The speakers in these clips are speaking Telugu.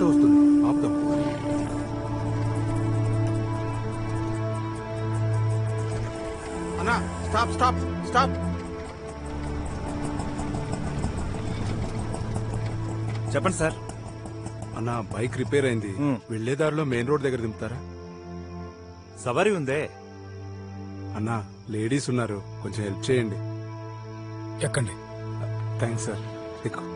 ఆటో వస్తుంది, ఆపుదాం. అన్నా స్టాప్ స్టాప్ స్టాప్. చెప్పండి సార్. అన్నా బైక్ రిపేర్ అయింది, వెళ్లేదారిలో మెయిన్ రోడ్ దగ్గర దింపుతారా? సవారీ ఉందే. అన్నా లేడీస్ ఉన్నారు, కొంచెం హెల్ప్ చేయండి. ఎక్కండి. Thanks sir. ఎక్కువ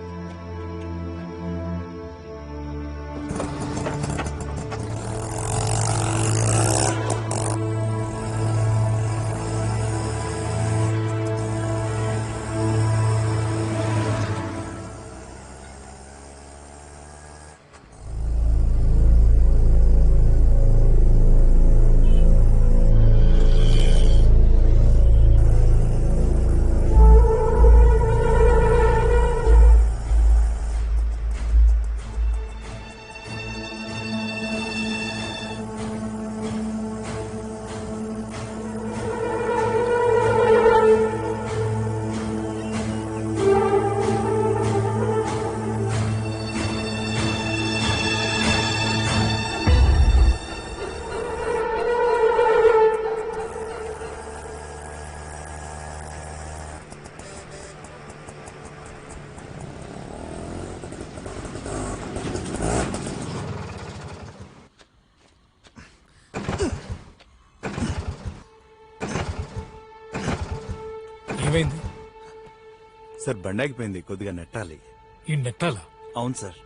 ఏమైంది సార్? బండాగిపోయింది, కొద్దిగా నెట్టాలి. ఈ నెట్టాలా? అవును సార్.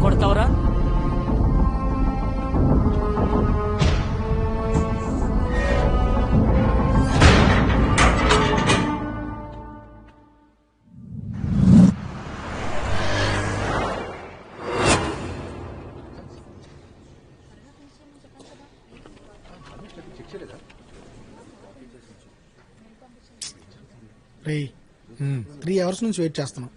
కొడతావరా? రే 3 hours నుంచి వెయిట్ చేస్తున్నాం.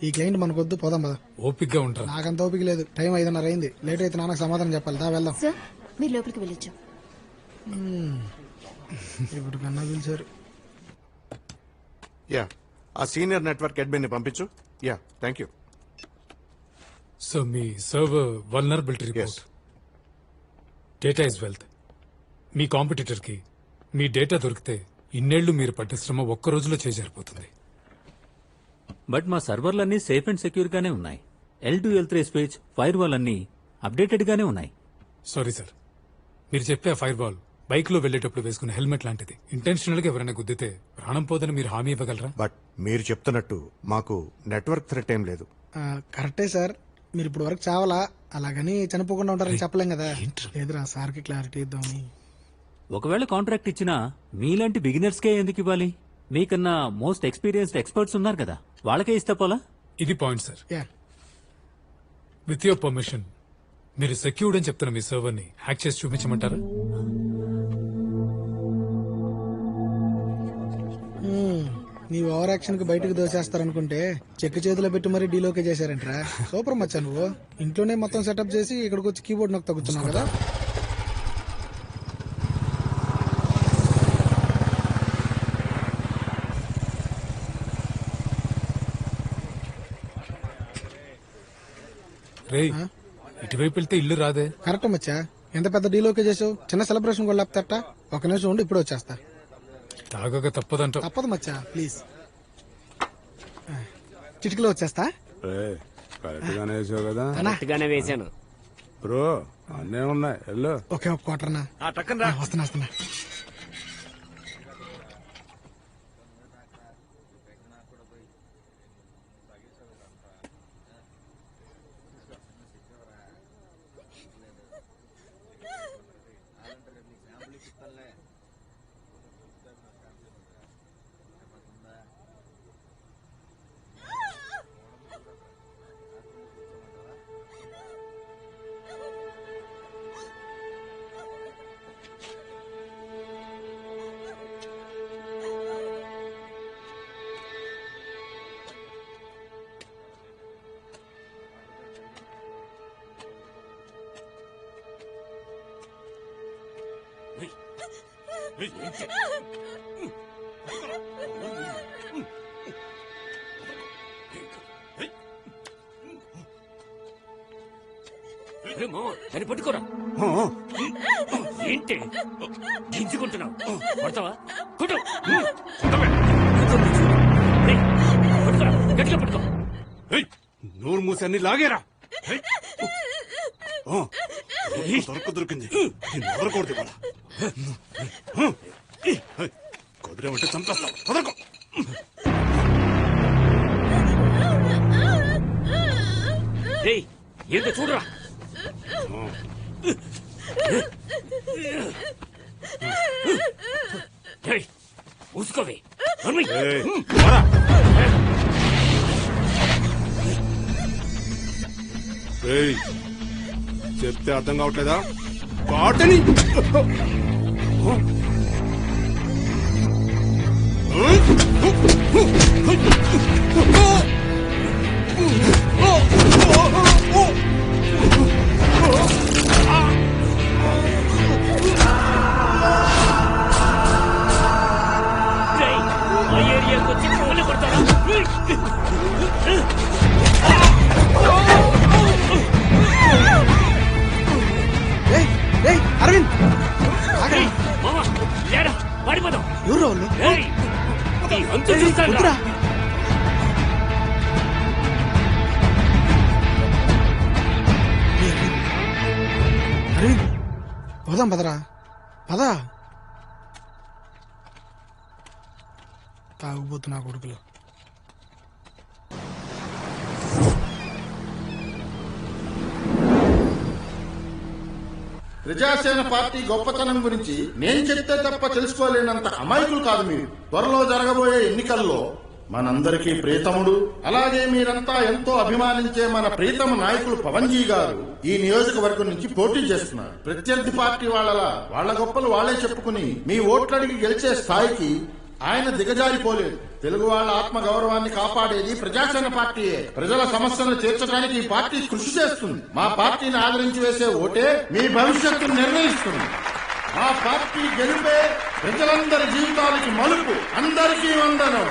ఈ క్లయింట్ మనకొద్దు, పోదాం పద. ఓపిగ్గా ఉంటారు. నాకంత ఓపిక లేదు, టైం 5:30 అయింది. లేట్ అయితే నాన్నకు సమాధానం చెప్పాలి. దా వెళ్దాం. సార్ మీరు లోపలికి వెళ్ళొచ్చు. ఇప్పుడు కన్నా పిలిచారు. యా, ఆ సీనియర్ నెట్వర్క్ అడ్మిన్ ని పంపించు. Yeah, thank you. So me server vulnerability report. Data is wealth. Me competitor కి మీ డేటా దొరికితే ఇన్నేళ్లు మీరు పట్టిన శ్రమ ఒక్క రోజులో చేజారిపోతుంది. బట్ మా సర్వర్లన్నీ సేఫ్ అండ్ సెక్యూర్ గానే ఉన్నాయి. L2 L3 space fire wall అన్ని అప్డేటెడ్ గానే ఉన్నాయి. సారీ సార్, మీరు చెప్పే ఫైర్ వాల్ బైక్ లో వెళ్లేటప్పుడు వేసుకున్న హెల్మెట్ లాంటిది. ఇంటెన్షనల్ గా ఎవరైనా గుద్దితే ప్రాణం పోదని మీరు హామీ ఇవ్వగలరా? బట్ మీరు చెప్తున్నట్టు మాకు నెట్వర్క్ థ్రెట్ ఏం లేదు. కరెక్టే సార్, మీరు ఇప్పుడు వరకు చావాలా, అలాగని చనిపోకుండా ఉంటారని చెప్పలేం కదా. లేదురా, సార్కి క్లారిటీ ఇద్దామని. ఒకవేళ కాంట్రాక్ట్ ఇచ్చినా మీలాంటి బిగినర్స్ కే ఎందుకు ఇవ్వాలి? మీకన్నా మోస్ట్ ఎక్స్పీరియన్స్డ్ ఎక్స్పర్ట్స్ ఉన్నారు కదా, వాళ్ళకే ఇస్తే పోలా? ఇది point sir. Yeah, with your permission మీరు సెక్యూర్డ్ అని చెప్తున్న మీ సర్వర్ ని హ్యాక్ చేసి చూపించమంటారా? నీ ఓవర్ యాక్షన్ కి బయటకు దోసేస్తారనుకుంటే చెక్ చేతిలో పెట్టి మరీ డీలోకే చేశారంటరా. సూపర్ మచ్చా నువ్వు. ఇంట్లోనే మొత్తం సెటప్ చేసి ఇక్కడికి వచ్చి కీబోర్డ్ నొక్కి తగ్గుతున్నావు కదా. రేయ్ ఇటువైపు వెళ్తే ఇల్లు రాదే. కరెక్ట్ మచ్చా. ఎంత పెద్ద డీలోకే చేసావు. చిన్న సెలబ్రేషన్ కూడా లేపుతారట. ఒక నిమిషం ఉండి ఇప్పుడు వచ్చేస్తా. తాగక తప్పదంట. తప్పదు మచ్చా ప్లీజ్. చిటికలో వచ్చేస్తా. కరెక్ట్ గానే వేసావు కదా గానే వేశాను. బ్రో. అన్నీ ఉన్నాయి వెళ్ళు. ఒకే ఒక క్వార్టర్నా. వస్తున్నా. దాన్ని పట్టుకోరా. ఏంటి గింజుకుంటున్నావు? పడతావా? కొట్టు. పట్టుకోరా, గట్టిగా పట్టుకో. నోరు మూసి అన్ని లాగేరా. దొరికింది వదలకూడదు ఇవాళ. కుదిరేమంటే చంపేస్తాం. వదలకో. ఏంటో చూడరా. మూసుకోవే. చెప్తే అర్థం కావట్లేదా? కాటని ఏరియాకి వచ్చి ఫోన్ కొడతారా? అరవింద్ మామా లేడా పడిపోదాం. ఎవరు అంత చూస్తాను. అరవింద్ పోదాం పదరా పదా. తాగుబోతున్నా కొడుకులు. ప్రజాసేన పార్టీ గొప్పతనం గురించి నేను చెప్తే తప్ప తెలుసుకోలేనంత అమాయకులు కాదు మీరు. త్వరలో జరగబోయే ఎన్నికల్లో మనందరికీ ప్రీతముడు, అలాగే మీరంతా ఎంతో అభిమానించే మన ప్రీతమ నాయకులు పవన్జీ గారు ఈ నియోజకవర్గం నుంచి పోటీ చేస్తున్నారు. ప్రత్యర్థి పార్టీ వాళ్ళ గొప్పలు వాళ్లే చెప్పుకుని మీ ఓట్లడిగి గెలిచే స్థాయికి ఆయన దిగజారిపోలేదు. తెలుగు వాళ్ళ ఆత్మ గౌరవాన్ని కాపాడేది ప్రజాసేన పార్టీయే. ప్రజల సమస్యలను తీర్చడానికి ఈ పార్టీ కృషి చేస్తుంది. మా పార్టీని ఆదరించి వేసే ఓటే మీ భవిష్యత్తును నిర్ణయిస్తుంది. మా పార్టీ గెలిపే ప్రజలందరి జీవితాలకి మలుపు. అందరికీ వందనం.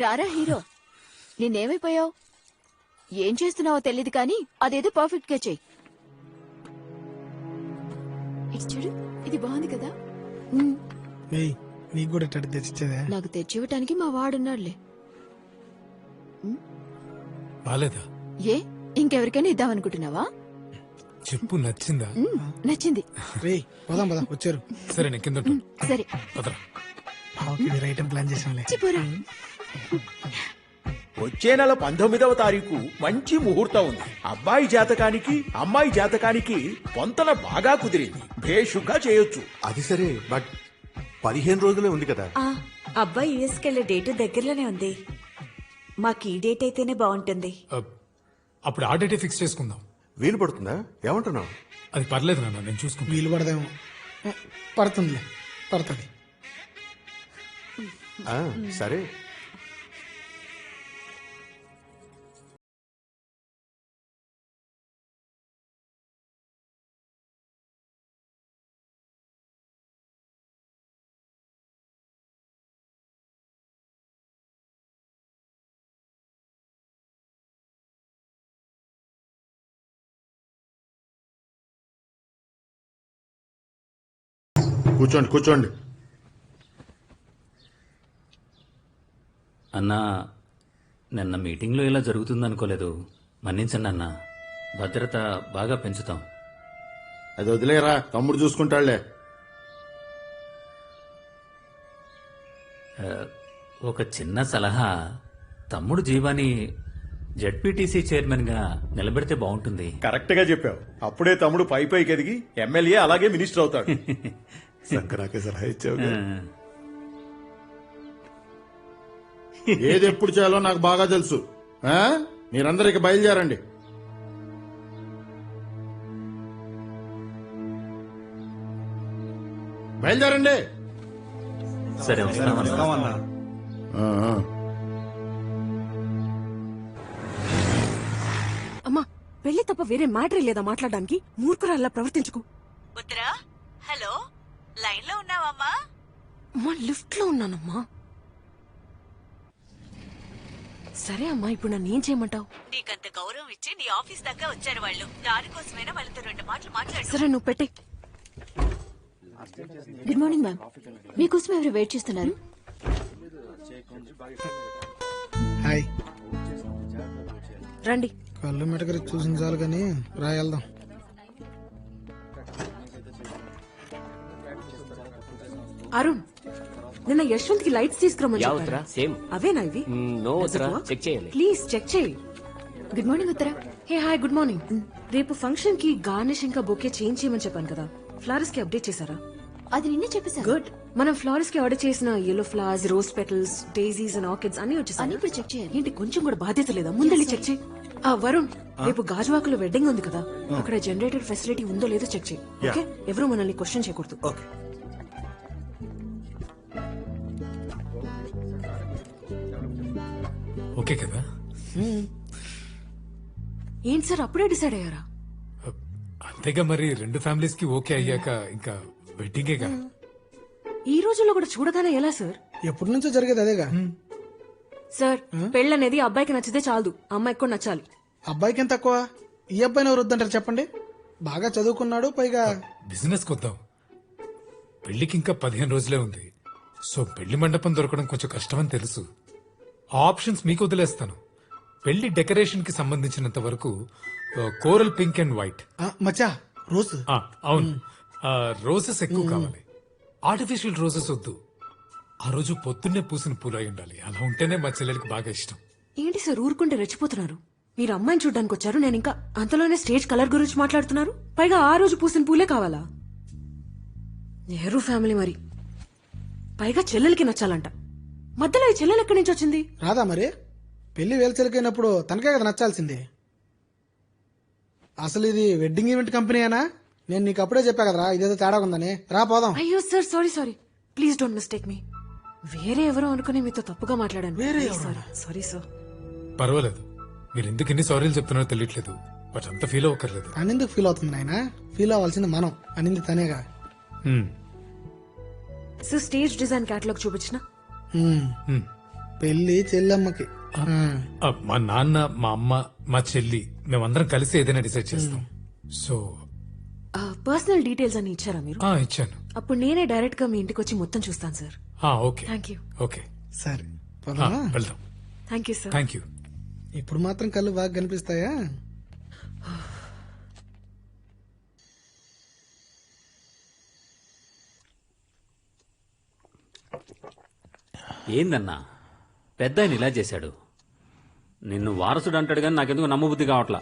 రారా హీరో, నిన్నేమైపోయావు? ఏం చేస్తున్నావో తెలీదు కానీ అదేదో పర్ఫెక్ట్ గా చెయ్యి. ఇది చూడు, ఇది బాగుంది కదా. ఏయ్, నీకు కూడా ఇట్టడి తెచ్చిచ్చేదే? నాకు తెచ్చివ్వటానికి మా వాడున్నాడులే. బాలేదా? ఏ, ఇంకెవరికైనా ఇద్దామనుకుంటున్నావా? చెప్పు, నచ్చిందా? నచ్చింది. రేయ్, పోదాం పదా, వచ్చారు. సరే, నేను కింద ఉంటాను. సరే, పదరా. బావకి వేరే ఐటమ్ ప్లాన్ చేసాంలే. చిపోరా. వచ్చే నెల 19వ తారీఖు మంచి ముహూర్తం ఉంది. అబ్బాయి జాతకానికి అమ్మాయి జాతకానికి పొంతన బాగా కుదిరింది. భేషుగ్గా చేయొచ్చు. అది సరే, బట్ 15 రోజులే ఉంది కదా. అబ్బాయి యుఎస్కి వెళ్లే డేట్ దగ్గరలోనే ఉంది. మాకు ఈ డేట్ అయితేనే బాగుంటుంది. అప్పుడు ఆ డేటే ఫిక్స్ చేసుకుందాం. వీలు పడుతుందా? ఏమంటున్నావు? అది పర్లేదు నాన్న, నేను చూసుకుంటా. వీలు పడదేమో. పడుతుందిలే, పడుతుంది. సరే. కూర్చోండి కూర్చోండి. అన్నా, నిన్న మీటింగ్లో ఇలా జరుగుతుందనుకోలేదు. మన్నించండి అన్నా. భద్రత బాగా పెంచుతాం. అది వదిలేరా, తమ్ముడు చూసుకుంటాడులే. ఒక చిన్న సలహా, తమ్ముడు జీవాని జెడ్పీటీసీ చైర్మన్ గా నిలబెడితే బాగుంటుంది. కరెక్ట్ గా చెప్పావు. అప్పుడే తమ్ముడు పై పైకి ఎదిగి ఎమ్మెల్యే అలాగే మినిస్టర్ అవుతాడు. శంకరాకే సలహా ఇచ్చావు. ఏది ఎప్పుడు చేయాలో నాకు బాగా తెలుసు. మీరందరికి బయలుదేరండి. బయలుదేరండి. సరే, వస్తామన్నా. అమ్మా, పెళ్లి తప్ప వేరే మ్యాటర్ లేదా మాట్లాడడానికి? మూర్ఖురాల్లా ప్రవర్తించుకో. ఉత్తరా, హలో, లైన్ లో ఉన్నావమ్మా? అమ్మా, లిఫ్ట్ లో ఉన్నానమ్మా. సరే అమ్మా, ఇప్పుడు నన్ను ఏం చేయమంటావు? నీకంత గౌరవం ఇచ్చి నీ ఆఫీస్ దాకా వచ్చారు వాళ్ళు. దానికోసమైనా వాళ్ళతో 2 మాటలు మాట్లాడు. సరే, నువ్వు పెట్టే. గుడ్ మార్నింగ్ మ్యామ్, మీకోసం ఎవరు వెయిట్ చేస్తున్నారు? హాయ్. రండి. కళ్ళు మెటకరి చూసిన చాలు కానీ రా వెళ్దాం. అరుణ్, నిన్న యశ్వంత్ కి లైట్స్ తీసుకురమ్మని చెప్పారా? సేమ్ అవేనా ఇవి? నో ఉత్తరా, చెక్ చేయాలి. ప్లీజ్ చెక్ చేయి. Good morning Uttara. Hey hi, good morning. రేపు ఫంక్షన్ కి గార్నిష్ ఇంకా బొకే చేంజ్ చేయమని చెప్పాను కదా, ఫ్లవర్స్ కి అప్డేట్ చేశారా? అది నిన్నే చెప్పేశాను. గుడ్. మనం ఫ్లవర్స్ కి ఆర్డర్ చేసిన yellow flowers, rose petals, daisies and orchids అన్ని అని వచ్చేసాయి. ఇప్పుడు చెక్ చేయాలి. ఏంటి, కొంచెం కూడా బాధ్యత లేదా? ముందెళ్ళి చెక్ చేయి. వరుణ్, రేపు గాజువాకలో వెడ్డింగ్ ఉంది కదా, అక్కడ జనరేటర్ ఫెసిలిటీ ఉందో లేదో చెక్ చేయి. ఓకే, ఎవరు మనల్ని క్వశ్చన్ చేయకూడదు. ఓకే. ఓకే కదా? ఏంటి సార్, అప్పుడే డిసైడ్ అయ్యారా? అంతేగా మరి, 2 ఫ్యామిలీస్ కి ఓకే అయ్యాక ఇంకా వెడ్డింగేగా. ఈ రోజుల్లో కూడా చూడగానే ఎలా సార్? ఎప్పటి నుంచో జరిగేది అదేగా. సార్, పెళ్ళనేది అబ్బాయికి నచ్చితే చాలదు, అమ్మాయికి కూడా నచ్చాలి. అబ్బాయికి ఎంత తక్కువ? ఈ అబ్బాయిని ఎవరు వద్దంటారు చెప్పండి? బాగా చదువుకున్నాడు, పైగా బిజినెస్ కొద్దాం. పెళ్లికి ఇంకా 15 రోజులే ఉంది. సో పెళ్లి మండపం దొరకడం కొంచెం కష్టమని తెలుసు. ఆ ఆప్షన్స్ మీకు వదిలేస్తాను. పెళ్లి డెకరేషన్ కి సంబంధించినంత వరకు కోరల్ పింక్ అండ్ వైట్. మచ్చా రోజు. అవును, రోజెస్ ఎక్కువ కావాలి. ఆర్టిఫిషియల్ రోజెస్ వద్దు. ఆ రోజు పొద్దున్నే పూసిన పూలు అయి ఉండాలి. అలా ఉంటేనే మా చెల్లెలికి బాగా ఇష్టం. ఏంటి సార్, ఊరుకుంటే రెచ్చిపోతున్నారు? మీరు అమ్మాయిని చూడ్డానికి వచ్చారు, నేను ఇంకా అంతలోనే స్టేజ్ కలర్ గురించి మాట్లాడుతున్నారు. పైగా ఆ రోజు పూసిన పూలే కావాలా? నెహ్రూ ఫ్యామిలీ మరి. పైగా చెల్లెలకి నచ్చాలంట. మధ్యలో ఈ చెల్లెలు ఎక్కడి నుంచి వచ్చింది? రాదా మరి? పెళ్లి వేల్చెలికైనప్పుడు తనకే కదా నచ్చాల్సింది. అసలు ఇది వెడ్డింగ్ ఈవెంట్ కంపెనీనా? నేను నీకు అప్పుడే చెప్పా కదరా ఇదేదో తేడా ఉందని. రా పోదాం. అయ్యో sir, sorry, please don't mistake me. వేరే ఎవరో అనుకుని మీతో తప్పుగా మాట్లాడాను. వేరే సారీ సార్. పర్వాలేదు, మీరు ఎందుకు ఎన్ని సారీలు చెప్తున్నారో తెలియట్లేదు. బట్ అంత ఫీల్ అవ్వకర్లేదు. తనెందుకు ఫీల్ అవుతుంది నాయన? ఫీల్ అవ్వాల్సింది మనం. అనింది తనేగా. సార్, స్టేజ్ డిజైన్ క్యాటలాగ్ చూపించిన పెళ్లి చెల్లమ్మకి. మా నాన్న, మా అమ్మ, మా చెల్లి మేమందరం కలిసి ఏదైనా డిసైడ్ చేస్తాం. సో పర్సనల్ డీటెయిల్స్ అని ఇచ్చారా మీరు? ఇచ్చాను. అప్పుడు నేనే డైరెక్ట్ గా మీ ఇంటికి వచ్చి మొత్తం చూస్తాను sir. Okay thank you. Okay సరే పదమా? వెళ్దాం. Thank you sir. Thank you. ఇప్పుడు మాత్రం కళ్ళు బాగా కనిపిస్తాయా? ఏందన్నా పెద్ద ఆయన ఇలా చేశాడు? నిన్ను వారసుడు అంటాడు కానీ నాకెందుకు నమ్మబుద్ధి కావట్లా.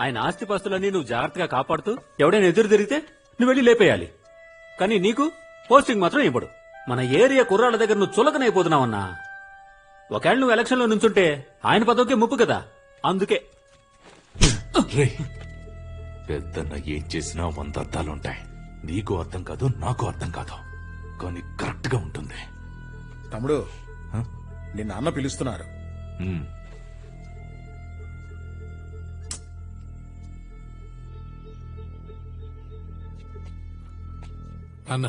ఆయన ఆస్తిపాస్తులన్నీ నువ్వు జాగ్రత్తగా కాపాడుతూ ఎవడైనా ఎదురు తిరిగితే నువ్వు వెళ్ళి లేపేయాలి. కానీ నీకు పోస్టింగ్ మాత్రం ఇవ్వడు. మన ఏరియా కుర్రాళ్ళ దగ్గర నువ్వు చులకనైపోతున్నావన్నా. ఒకవేళ నువ్వు ఎలక్షన్ లో నుంచుంటే ఆయన పదవికే ముప్పు కదా. అందుకే పెద్దన్న ఏం చేసినా 100 అర్థాలుంటాయి. నీకు అర్థం కాదు, నాకు అర్థం కాదు, కానీ కరెక్ట్ గా ఉంటుంది. తమ్ముడు, నిన్న అన్న పిలుస్తున్నారు. అన్న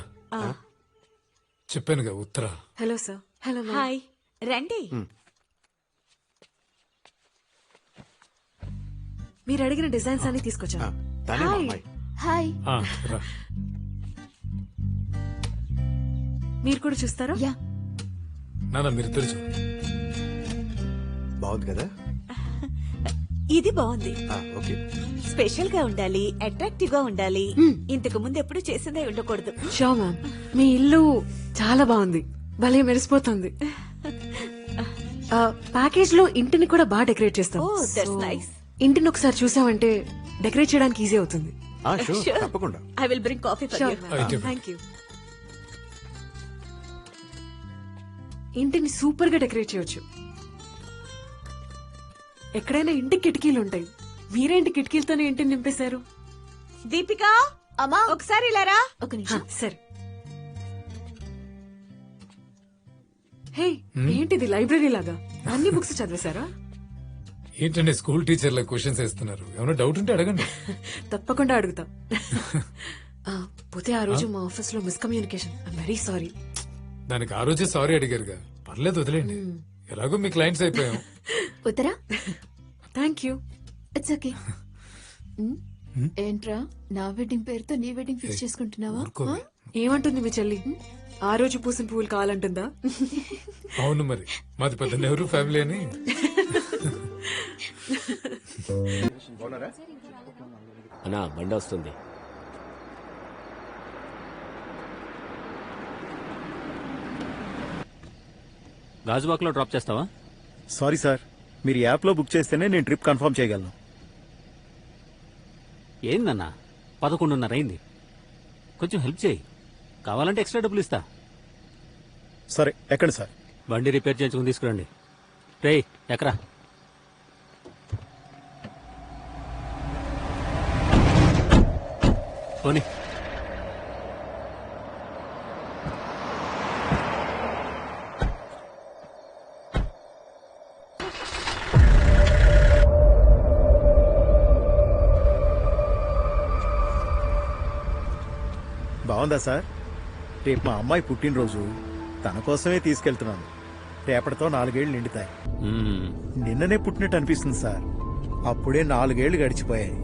చెప్పానుగా Uttara. Hello sir. Hello hi రండి. మీరు అడిగిన డిజైన్స్ అన్ని తీసుకొచ్చాను. హాయ్. రా. మీరు కూడా చూస్తారా? యా. నాన్న మీరిద్దరు చూ. బాగుంది కదా? ఇది బాగుంది. ఓకే. స్పెషల్ గా ఉండాలి, అట్రాక్టివ్ గా ఉండాలి. ఇంతకు ముందు ఎప్పుడు చేసిందే ఉండకూడదు. షో మ్యామ్, మీ ఇల్లు చాలా బాగుంది, భలే మెరిసిపోతుంది. ప్యాకేజ్ లో ఇంటిని కూడా బాగా డెకరేట్ చేస్తాం. Oh, that's nice. ఇంటిని ఒకసారి చూసామంటే డెకరేట్ చేయడానికి ఈజీ అవుతుంది. తప్పకుండా. I will bring coffee for you. Thank you. ఇంటిని సూపర్ గా డెకరేట్ చేయొచ్చు. ఎక్కడైనా ఇంటికి కిటికీలు ఉంటాయి, మీరేంటి కిటికీలతోనే ఇంటిని నింపేశారు? దీపిక, అమ్మా ఒకసారి ఇలారా. ఒక నిమిషం. సరే. హే, ఏంటిది లైబ్రరీ లాగా? అన్ని బుక్స్ చదివేశారా? ఏంటంటే స్కూల్ టీచర్ల క్వశ్చన్స్ వేస్తున్నారు. ఏమైనా డౌట్ ఉంటే అడగండి. తప్పకుండా అడుగుతా. పోతే ఆ రోజు మా ఆఫీస్ లో మిస్కమ్యూనికేషన్. I'm very sorry. దానికి ఆ రోజే సారీ అడిగారుగా, పర్లేదు వదిలేండి. ఎలాగో మీ క్లయింట్స్ అయిపోయాం. Uttara thank you. It's okay. ఏంట్రా నా వెడ్డింగ్ పేరుతో నీ వెడ్డింగ్ ఫిక్స్ చేసుకుంటున్నావా? ఏమంటుంది మీ చెల్లి? ఆ రోజు పూసిన పువ్వులు కావాలంటుందా? అవును మరి, మాది పెద్ద నెహ్రూ ఫ్యామిలీ అని. అన్నా బండి వస్తుంది. గాజువాక్ లో డ్రాప్ చేస్తావా? సారీ సార్, మీరు యాప్ లో బుక్ చేస్తేనే నేను ట్రిప్ కన్ఫర్మ్ చేయగలను. ఏందన్నా 11:30 అయింది. కొంచెం హెల్ప్ చేయి. కావాలంటే ఎక్స్ట్రా డబ్బులు ఇస్తా. సరే, ఎక్కడ సార్? బండి రిపేర్ చేయించుకుని తీసుకురండి. రేయ్ ఎక్కరా. పోనీ. బాగుందా సార్? రేపు మా అమ్మాయి పుట్టినరోజు, తన కోసమే తీసుకెళ్తున్నాను. రేపటితో 4 ఏళ్లు నిండుతాయి. నిన్ననే పుట్టినట్టు అనిపిస్తుంది సార్. అప్పుడే 4 ఏళ్లు గడిచిపోయాయి.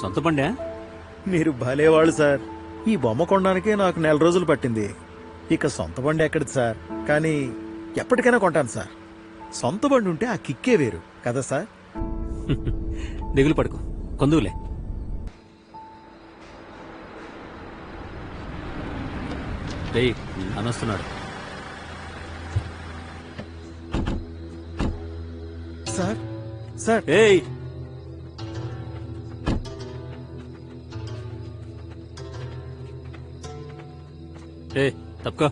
సొంత బండా? మీరు భలేవాళ్ళు సార్. ఈ బొమ్మ కొనడానికే నాకు 4 రోజులు పట్టింది. ఇక సొంత బండి ఎక్కడిది సార్? కానీ ఎప్పటికైనా కొంటాను సార్. సొంత బండి ఉంటే ఆ కిక్కే వేరు కదా సార్? దిగులు పడుకో, కొందులే. రేయ్ అనొస్తున్నాడు. సార్ సార్ ఏయ్ తప్పుకో.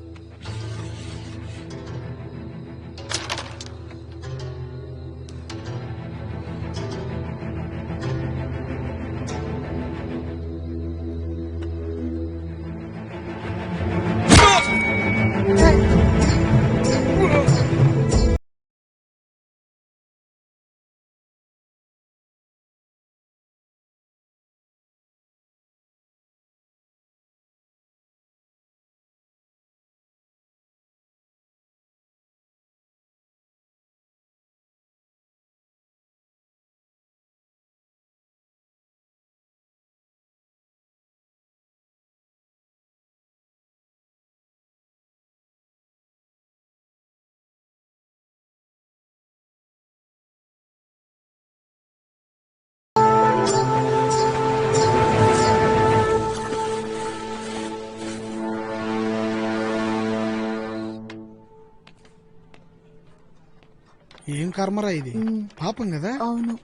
ఏం కర్మరా ఇది పాపం కదా. అవును.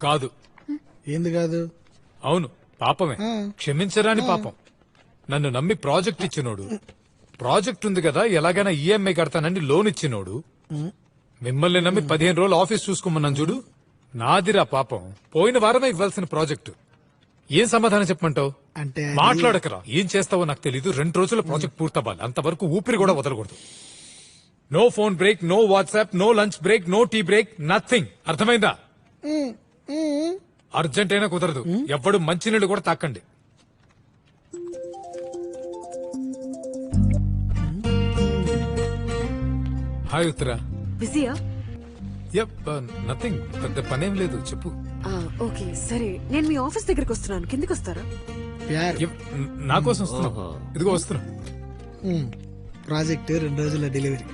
కాదు. ఏంది కాదు? అవును పాపమే, క్షమించరాని పాపం. నన్ను నమ్మి ప్రాజెక్ట్ ఇచ్చినోడు, ప్రాజెక్ట్ ఉంది కదా ఎలాగైనా ఈఎంఐ కడతానని లోన్ ఇచ్చినోడు, మిమ్మల్ని నమ్మి 15 రోజులు ఆఫీస్ చూసుకోమన్నాను చూడు, నాదిరా పాపం. పోయిన వారమే ఇవ్వాల్సిన ప్రాజెక్టు. ఏం సమాధానం చెప్పమంటావు? అంటే మాట్లాడకరా. ఏం చేస్తావో నాకు తెలీదు. 2 రోజుల ప్రాజెక్ట్ పూర్తవ్వాలి, అంతవరకు ఊపిరి కూడా వదలకూడదు. No phone break, no WhatsApp, no lunch break, no tea break, nothing. అర్థమైందా? అర్జెంట్ అయినా కుదరదు. ఎవ్వడు మంచినీళ్ళు కూడా తాకండి. హాయ్ ఉత్తరా. బిజీయా? నథింగ్, పెద్ద పనేం లేదు, చెప్పు. ఓకే సరే, నేను మీ ఆఫీస్ దగ్గరికి వస్తున్నాను, కిందికి వస్తారా? నా కోసం వస్తున్నా. ఇదిగో వస్తున్నా. ప్రాజెక్ట్ 2 రోజుల డెలివరీ.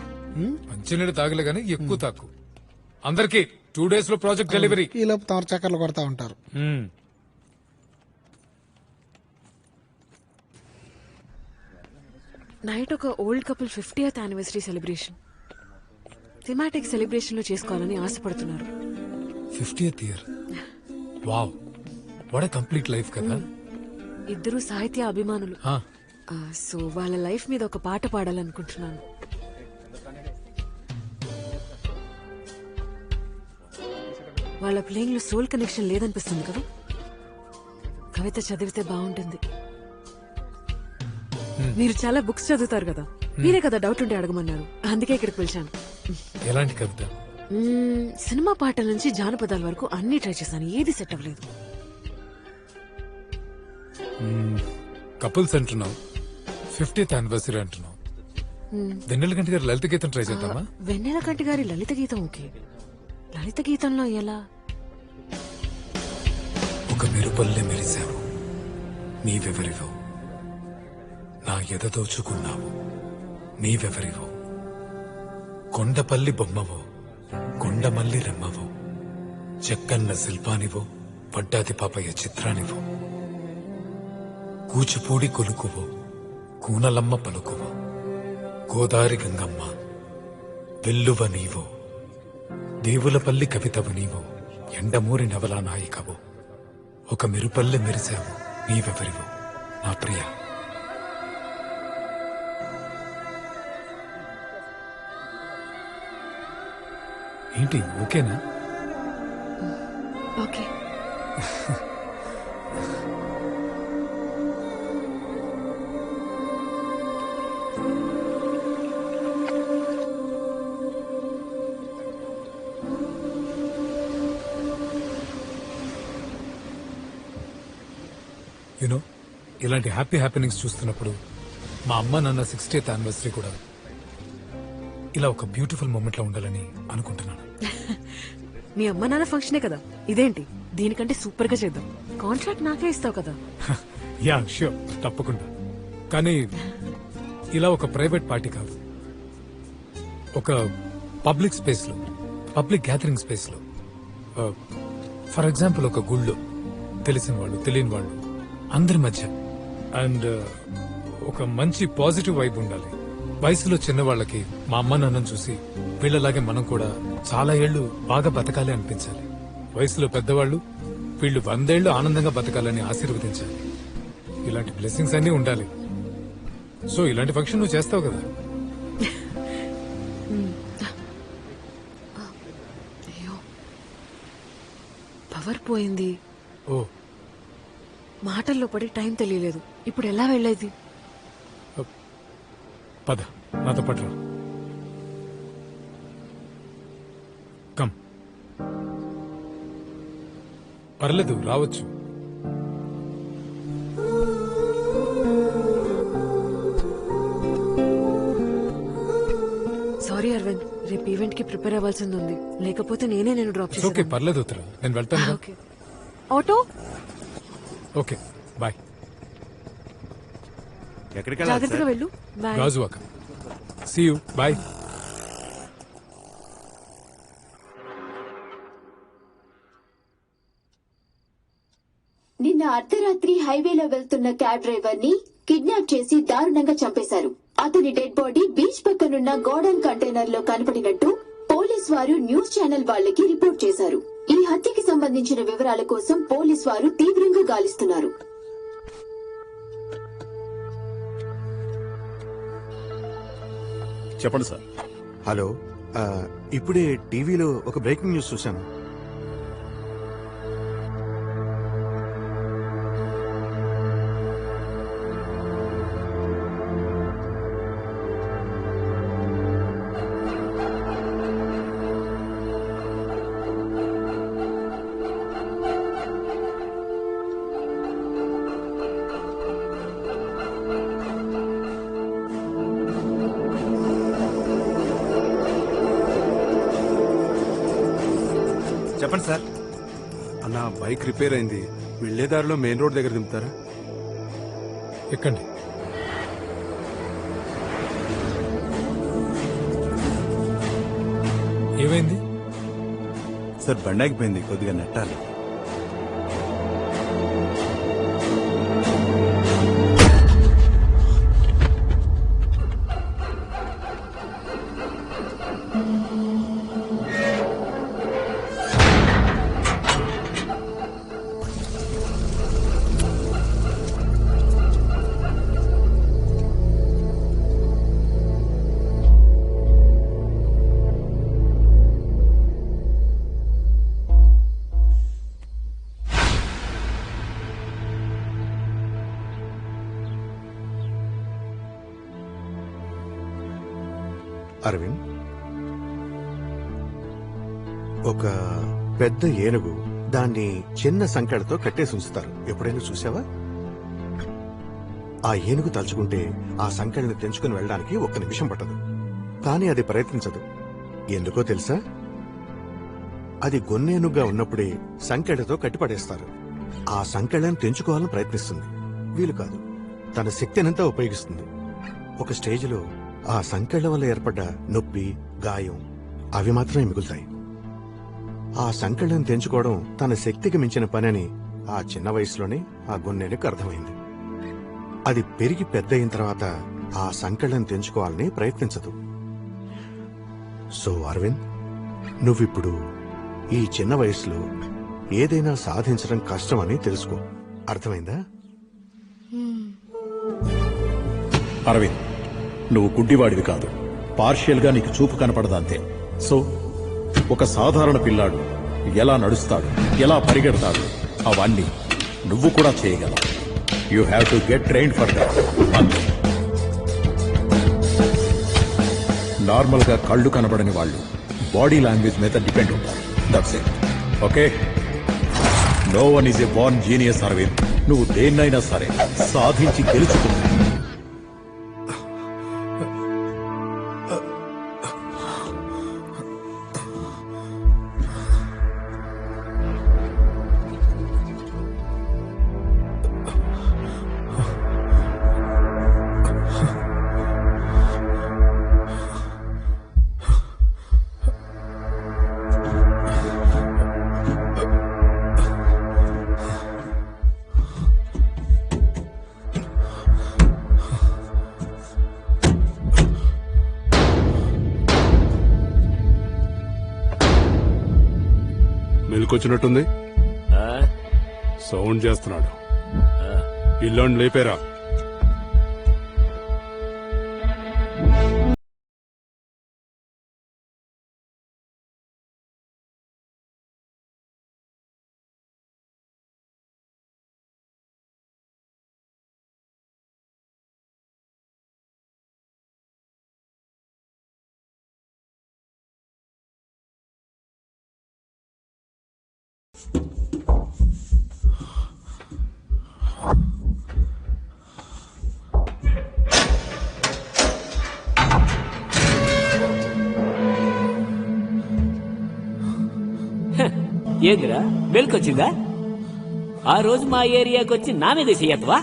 మంచినీళ్ళు తాగలే గానీ ఎక్కువ తాకు. అందరికి 2 days లో ప్రాజెక్ట్ డెలివరీ. ఈ లోపు తమరు చక్కర్లు కొడతా ఉంటారు. నైట్ ఒక old couple 50th anniversary celebration, thematic celebration లో చేసుకోవాలని ఆశపడుతున్నారు. 50th year. Wow, what a complete life కదా. ఇద్దరు సాహిత్య అభిమానులు. సో వాళ్ళ లైఫ్ మీద ఒక పాట పాడాలనుకుంటున్నాను. వాళ్ళ ప్లేయింగ్ లో సోల్ కనెక్షన్ లేదనిపిస్తుంది కదా. కవిత చదివితే బాగుంటుంది. మీరు చాలా బుక్స్ చదువుతారు కదా, మీరే కదా డౌట్ ఉంటే అడగమన్నారు, అందుకే ఇక్కడికి పిలిచాను. ఎలాంటి కవిత? సినిమా పాటల నుంచి జానపదాల వరకు అన్ని ట్రై చేశాను, ఏది సెట్ అవ్వలేదు. కపుల్స్ అంటున్నావు, 50th యానివర్సరీ అంటున్నావు. వెన్నెల కంటి గారి లలిత గీతం ట్రై చేద్దామా? వెన్నెల కంటి గారి లలిత గీతం ఓకే. లలిత గీతంలో ఎలా? ఒక మెరుపల్లె మెరిశావు, నీవెవరివో, నా ఎద దోచుకున్నావు, నీవెవరివో, కొండపల్లి బొమ్మవో, కొండమల్లి రెమ్మవో, చెక్కన్న శిల్పానివో, వడ్డాది పాపయ్య చిత్రానివో, కూచిపూడి కొలుకువో, కూనలమ్మ పలుకువో, గోదారి గంగమ్మ వెల్లువ నీవో, దేవులపల్లి కవితవు నీవో, ఎండమూరి నవలా నాయికవో, ఒక మెరుపల్లె మెరిశావు, నీవెవరివో, నా ప్రియ. ఏంటి ఓకేనా? ఓకే. యునో, ఇలాంటి హ్యాపీ హ్యాపెనింగ్స్ చూస్తున్నప్పుడు మా అమ్మ నాన్న 60th యానివర్సరీ కూడా ఇలా ఒక బ్యూటిఫుల్ మూమెంట్ లో ఉండాలని అనుకుంటున్నాను. మీ అమ్మ నాన్న ఫంక్షనే కదా, ఇదేంటి దీనికంటే సూపర్ గా చేద్దాం. కాంట్రాక్ట్ నాకే ఇస్తావు కదా. యా ష్యూర్, తప్పకుండా. కానీ ఇలా ఒక ప్రైవేట్ పార్టీ కాదు, ఒక పబ్లిక్ స్పేస్ లో, పబ్లిక్ గ్యాదరింగ్ స్పేస్ లో. ఫర్ ఎగ్జాంపుల్ ఒక గుళ్ళో, తెలిసిన వాళ్ళు తెలియని వాళ్ళు అందరి మధ్య. అండ్ ఒక మంచి పాజిటివ్ వైబ్ ఉండాలి. వయసులో చిన్నవాళ్ళకి మా అమ్మ నాన్నను చూసి వీళ్ళలాగే మనం కూడా చాలా ఏళ్లు బాగా బతకాలి అనిపించాలి. వయసులో పెద్దవాళ్ళు వీళ్ళు 100 ఏళ్లు ఆనందంగా బతకాలని ఆశీర్వదించాలి. ఇలాంటి బ్లెస్సింగ్స్ అన్ని ఉండాలి. సో ఇలాంటి ఫంక్షన్ నువ్వు చేస్తావు కదా. అయ్యో, పవర్ పోయింది. ఓ, మాటల్లో పడి టైం తెలియలేదు. ఇప్పుడు ఎలా వెళ్ళేది? పద నాతో పాటు రా. కమ్. పర్లేదు, రావచ్చు. సారీ అరవింద్, రేపు ఈవెంట్ కి ప్రిపేర్ అవ్వాల్సింది ఉంది, లేకపోతే నేను డ్రాప్ ఓకే, చేస్తాను. పర్లేదు ఉత్తరా, నేను వెళ్తాను. ఓకే. ఆటో? Okay, bye. ఎక్కడికి జాగ్రత్తగా వెళ్ళు. Bye. Gajuwaka. See you, bye. నిన్న అర్ధరాత్రి హైవేలో వెళ్తున్న క్యాబ్ డ్రైవర్ ని కిడ్నాప్ చేసి దారుణంగా చంపేశారు. అతని డెడ్ బాడీ బీచ్ పక్కనున్న గోడౌన్ కంటైనర్ లో కనపడినట్టు పోలీసులు పోలీస్ వారు న్యూస్ ఛానల్ వాళ్ళకి రిపోర్ట్ చేశారు. ఈ హత్యకి సంబంధించిన వివరాల కోసం పోలీస్ వారు తీవ్రంగా గాలిస్తున్నారు. చెప్పండి సార్. హలో ఇప్పుడే టీవీలో ఒక బ్రేకింగ్ న్యూస్ చూశాను. చెప్పండి సార్. అన్న బైక్ రిపేర్ అయింది. వెళ్లే దారిలో మెయిన్ రోడ్ దగ్గర దింపుతారా? ఎక్కండి. ఏమైంది? సార్ బండి ఆగిపోయింది, కొద్దిగా నెట్టాలి. అరవింద్, ఒక పెద్ద ఏనుగు దాన్ని చిన్న సంకెళ్ళతో కట్టేసి ఉంచుతారు. ఎప్పుడైనా చూసావా? ఆ ఏనుగు తలుచుకుంటే ఆ సంకెళ్ళని తెంచుకుని వెళ్ళడానికి ఒక్క నిమిషం పట్టదు. కానీ అది ప్రయత్నించదు. ఎందుకో తెలుసా? అది గొన్నేనుగ్గా ఉన్నప్పుడే సంకెళ్ళతో కట్టిపడేస్తారు. ఆ సంకెళ్ళని తెంచుకోవాలని ప్రయత్నిస్తుంది. వీలు కాదు. తన శక్తినంతా ఉపయోగిస్తుంది. ఒక స్టేజిలో ఆ సంకెళ్ల వల్ల ఏర్పడ్డ నొప్పి, గాయం అవి మాత్రమే మిగులుతాయి. ఆ సంకెళ్లను తెంచుకోవడం తన శక్తికి మించిన పనని ఆ చిన్న వయసులోనే ఆ గొన్నేనుకు అర్థమైంది. అది పెరిగి పెద్ద అయిన తర్వాత ఆ సంకెళ్లను తెంచుకోవాలని ప్రయత్నించదు. సో అరవింద్, నువ్విప్పుడు ఈ చిన్న వయసులో ఏదైనా సాధించడం కష్టమని తెలుసుకో. అర్థమైందా? అరవింద్, నువ్వు గుడ్డివాడివి కాదు. పార్షియల్ గా నీకు చూపు కనపడదంతే. సో ఒక సాధారణ పిల్లాడు ఎలా నడుస్తాడు, ఎలా పరిగెడతాడు, అవన్నీ నువ్వు కూడా చేయగలవు. You have to get train for that. Normal గా కళ్ళు కనబడని వాళ్ళు బాడీ లాంగ్వేజ్ మీద డిపెండ్ ఉంటారు. That's it. Okay? No one is a born genius Aravind. నువ్వు దేన్నైనా సరే సాధించి గెలుచుకున్నావు. మెలుకొచ్చినట్టుంది. సౌండ్ చేస్తున్నాడు. ఇల్లాండి లేపేరా. ఏందిరా మెల్కొచ్చిందా? ఆ రోజు మా ఏరియాకి వచ్చి నా మీద చెయ్యత్వా?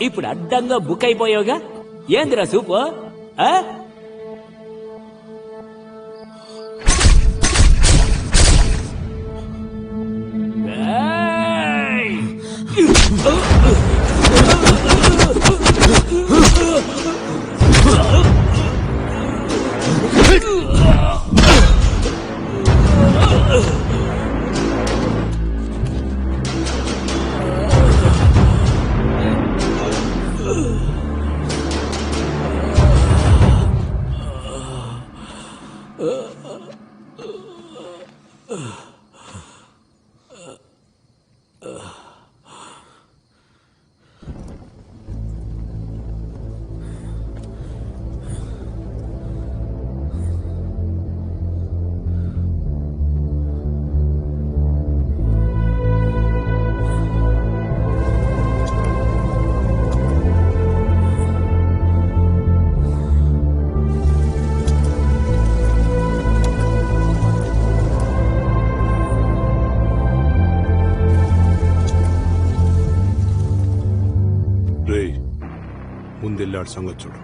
ఇప్పుడు అడ్డంగా బుక్ అయిపోయావుగా. ఏందిరా సూపు? వెళ్ళి ఆడి సంగతి చూడు.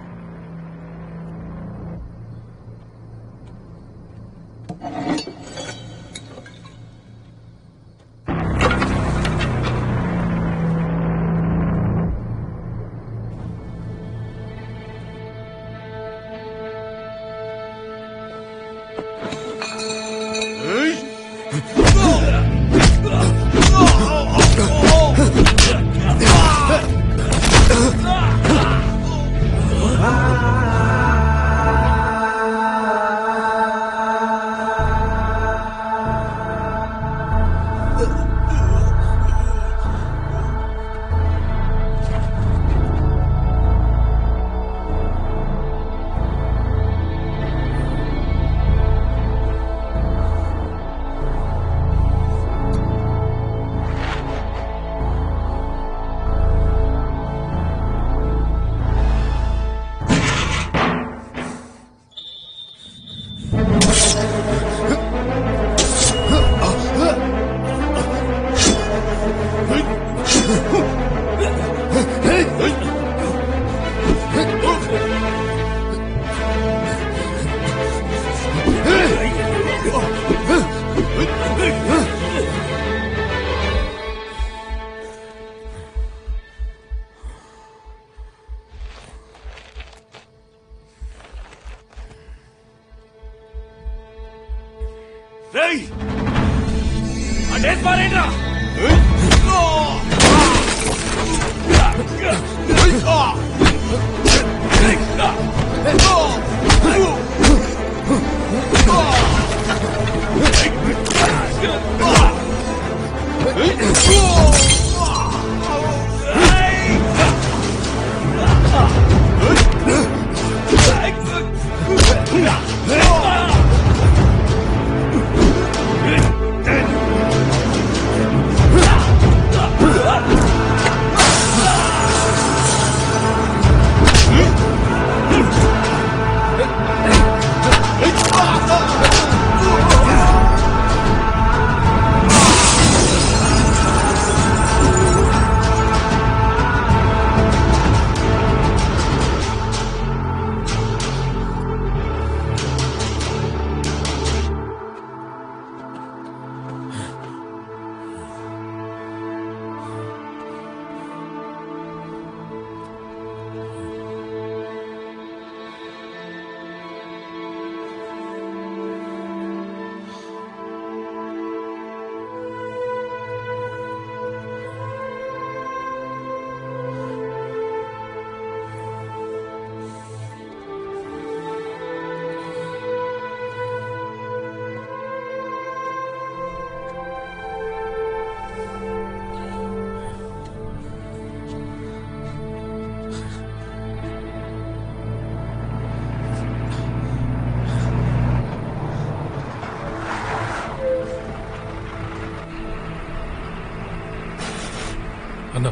అన్నా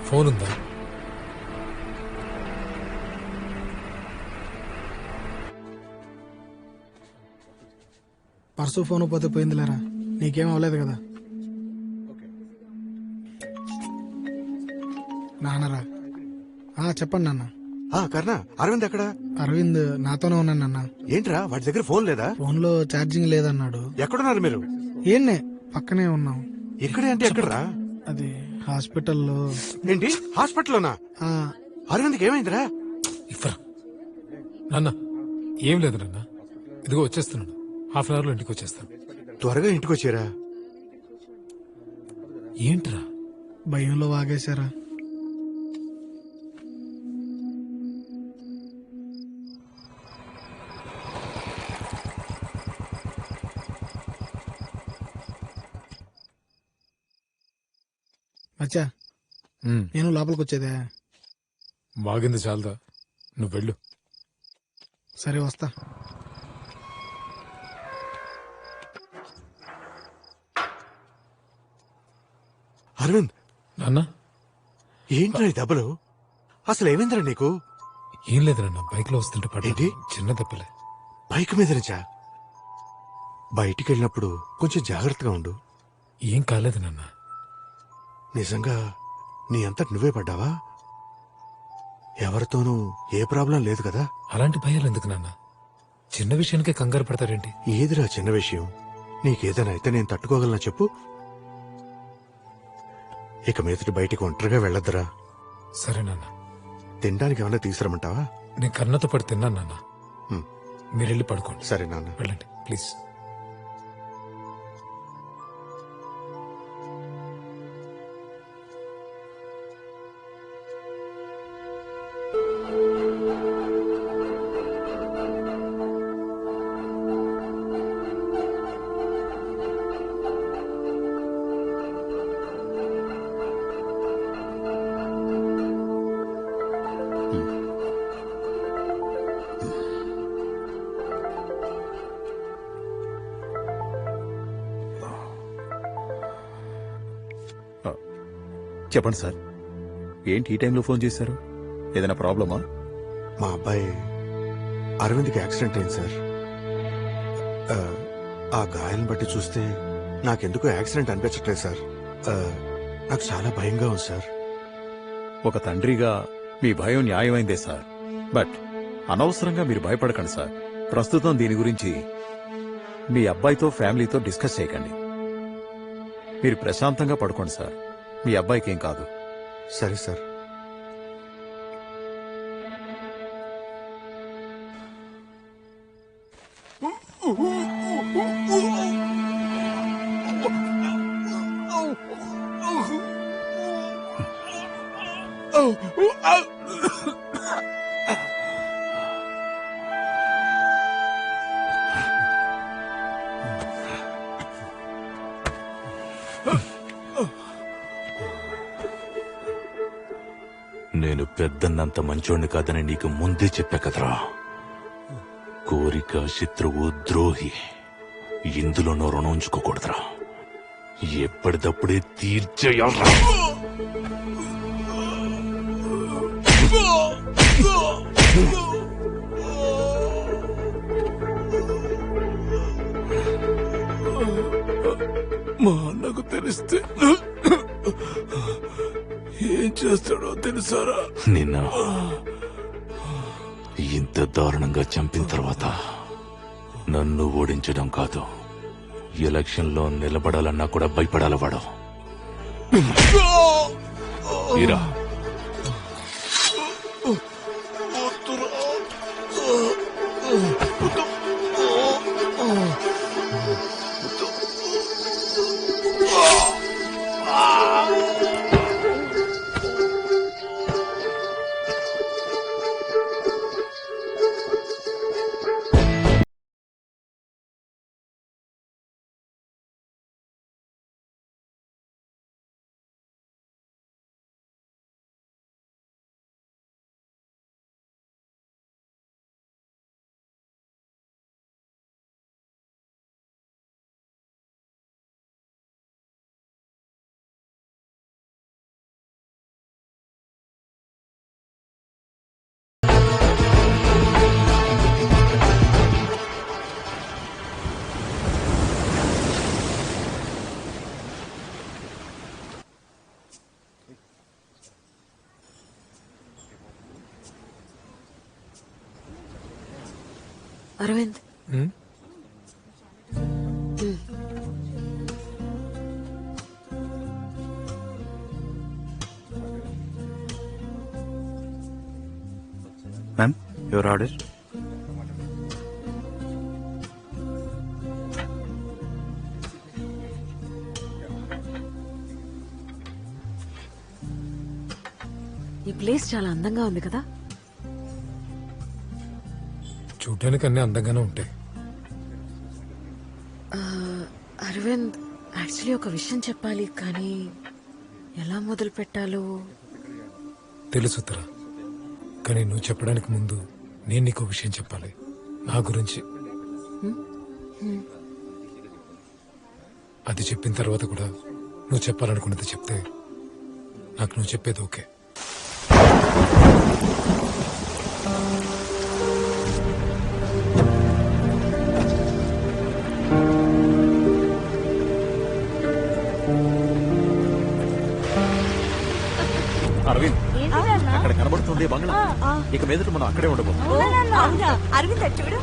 ఫోన్ ఉందా? పర్సు ఫోన్ పోతే పోయిందిలేరా, నీకేం అవ్వలేదు కదా. నాన్నరా? చెప్పండి నాన్న. కర్ణ, అరవింద్ ఎక్కడ? అరవింద్ నాతోనే ఉన్నాను నాన్న. ఏంట్రా వాడి దగ్గర ఫోన్ లేదా? ఫోన్ లో ఛార్జింగ్ లేదన్నాడు. ఎక్కడున్నారు మీరు? ఏంనే పక్కనే ఉన్నాం. ఇక్కడే అంటే ఎక్కడరా? అది హాస్పిటల్లో. ఏంటి హాస్పిటల్లోనా? అరవింద్కి ఏమైందిరా? ఇఫ్రా నాన్న, ఏం లేదు నాన్న, ఇదిగో వచ్చేస్తున్నాను. హాఫ్ అన్ అవర్ లో ఇంటికి వచ్చేస్తాను. త్వరగా ఇంటికి వచ్చారా? ఏంట్రా? భయంలో వాగేశారా? మచ్చా, నేను లోపలికి వచ్చేదే. బాగింది చాలదా, నువ్వు వెళ్ళు. సరే వస్తా. అరవింద్, నాన్న ఏంట్రా ఈ దెబ్బలు? అసలు ఏమైందిరా నీకు? ఏం లేదు నాన్న, బైక్ లో వస్తుంటే పడేది చిన్న దెబ్బలే. బైక్ మీద నుంచా? బయటికి వెళ్ళినప్పుడు కొంచెం జాగ్రత్తగా ఉండు. ఏం కాలేదు నాన్న. నిజంగా నీ అంతటి నువ్వే పడ్డావా? ఎవరితోనూ ఏ ప్రాబ్లం లేదు కదా? అలాంటి భయాలు ఎందుకు నాన్న? చిన్న విషయానికే కంగారు పడతారేంటి? ఏదిరా చిన్న విషయం? నీకేదైనా అయితే నేను తట్టుకోగలనా చెప్పు. ఇక మీదటి బయటికి ఒంటరిగా వెళ్ళొద్దురా. సరే నాన్న. తినడానికి ఏమైనా తీసుకురమ్మంటావా? నేను కన్నతో పడి తిన్నాను నాన్న. హ్మ్. మీరెళ్ళి పడుకోండి. సరే నాన్న. వెళ్ళండి ప్లీజ్. చెప్పండి సార్, ఏంటి ఈ టైంలో ఫోన్ చేశారు? ఏదైనా ప్రాబ్లమా? మా అబ్బాయి అరవింద్కి యాక్సిడెంట్ అయింది సార్. ఆ గాయాలను బట్టి చూస్తే నాకెందుకో యాక్సిడెంట్ అనిపించట్లేదు సార్. నాకు చాలా భయంగా ఉంది సార్. ఒక తండ్రిగా మీ భయం న్యాయమైందే సార్. బట్ అనవసరంగా మీరు భయపడకండి సార్. ప్రస్తుతం దీని గురించి మీ అబ్బాయితో ఫ్యామిలీతో డిస్కస్ చేయకండి. మీరు ప్రశాంతంగా పడుకోండి సార్. మీ అబ్బాయికి ఏం కాదు. సరే సార్. నేను పెద్దన్నంత మంచోడిని కాదని నీకు ముందే చెప్పా కదరా. కోరిక శత్రువు ద్రోహి ఇందులోనూ రుణం ఉంచుకోకూడదురా. ఎప్పటిదప్పుడే తీర్చేయాలరా. మా అన్నకు తెలిస్తే ఏం చేస్తాడో తెలుసారా? నిన్న ఇంత దారుణంగా చంపిన తర్వాత నన్ను ఓడించడం కాదు, ఎలక్షన్లో నిలబడాలన్నా కూడా భయపడాల వాడు. ఇరా అరవింద్, మ్యామ్, యువర్ ఆర్డర్. ఈ ప్లేస్ చాలా అందంగా ఉంది కదా? చూడ్డానికి అన్ని అందంగానే ఉంటాయి. అరవింద్, యాక్చువల్లీ ఒక విషయం చెప్పాలి, కానీ ఎలా మొదలు పెట్టాలో తెలుసు ఉత్తరా. కానీ నువ్వు చెప్పడానికి ముందు నేను నీకు విషయం చెప్పాలి, నా గురించి. అది చెప్పిన తర్వాత కూడా నువ్వు చెప్పాలనుకున్నది చెప్తే నాకు నువ్వు చెప్పేది ఓకే. అరవింద్, అక్కడ కనబడుతుంది ఉంది బంగ్లా. ఇక మీదట మనం అక్కడే ఉండబోతున్నాం. అవునా అరవింద్ అటు చూడు.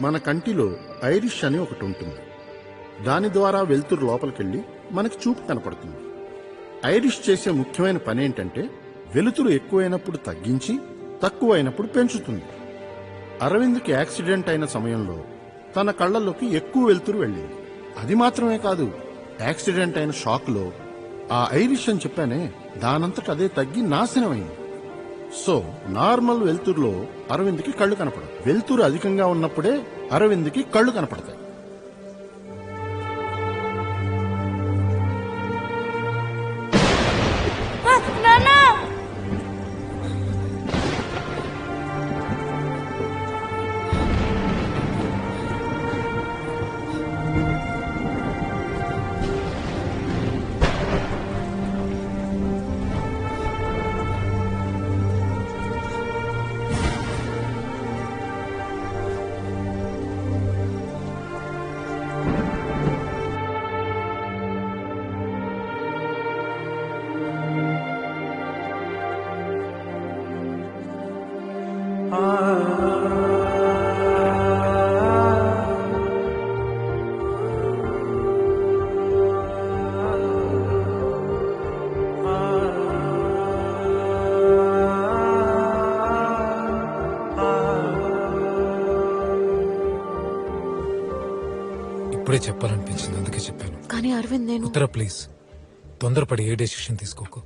మన కంటిలో ఐరిష్ అని ఒకటి ఉంటుంది. దాని ద్వారా వెలుతురు లోపలికెళ్ళి మనకి చూపు కనపడుతుంది. ఐరిష్ చేసే ముఖ్యమైన పని ఏంటంటే వెలుతురు ఎక్కువైనప్పుడు తగ్గించి తక్కువైనప్పుడు పెంచుతుంది. అరవింద్కి యాక్సిడెంట్ అయిన సమయంలో తన కళ్ళల్లోకి ఎక్కువ వెలుతురు వెళ్ళింది. అది మాత్రమే కాదు, యాక్సిడెంట్ అయిన షాక్లో ఆ ఐరిష్ అని చెప్పానే దానంతట అదే తగ్గి నాశనమైంది. సో నార్మల్ వెలుతురులో అరవింద్కి కళ్ళు కనపడవు. వెలుతురు అధికంగా ఉన్నప్పుడే అరవింద్కి కళ్ళు కనపడతాయి. ఇప్పుడే చెప్పాలనిపించింది, అందుకే చెప్పాను. కానీ అరవింద్ నేను ఉత్తర ప్లీజ్, తొందరపడి ఏ డెసిషన్ తీసుకోకు.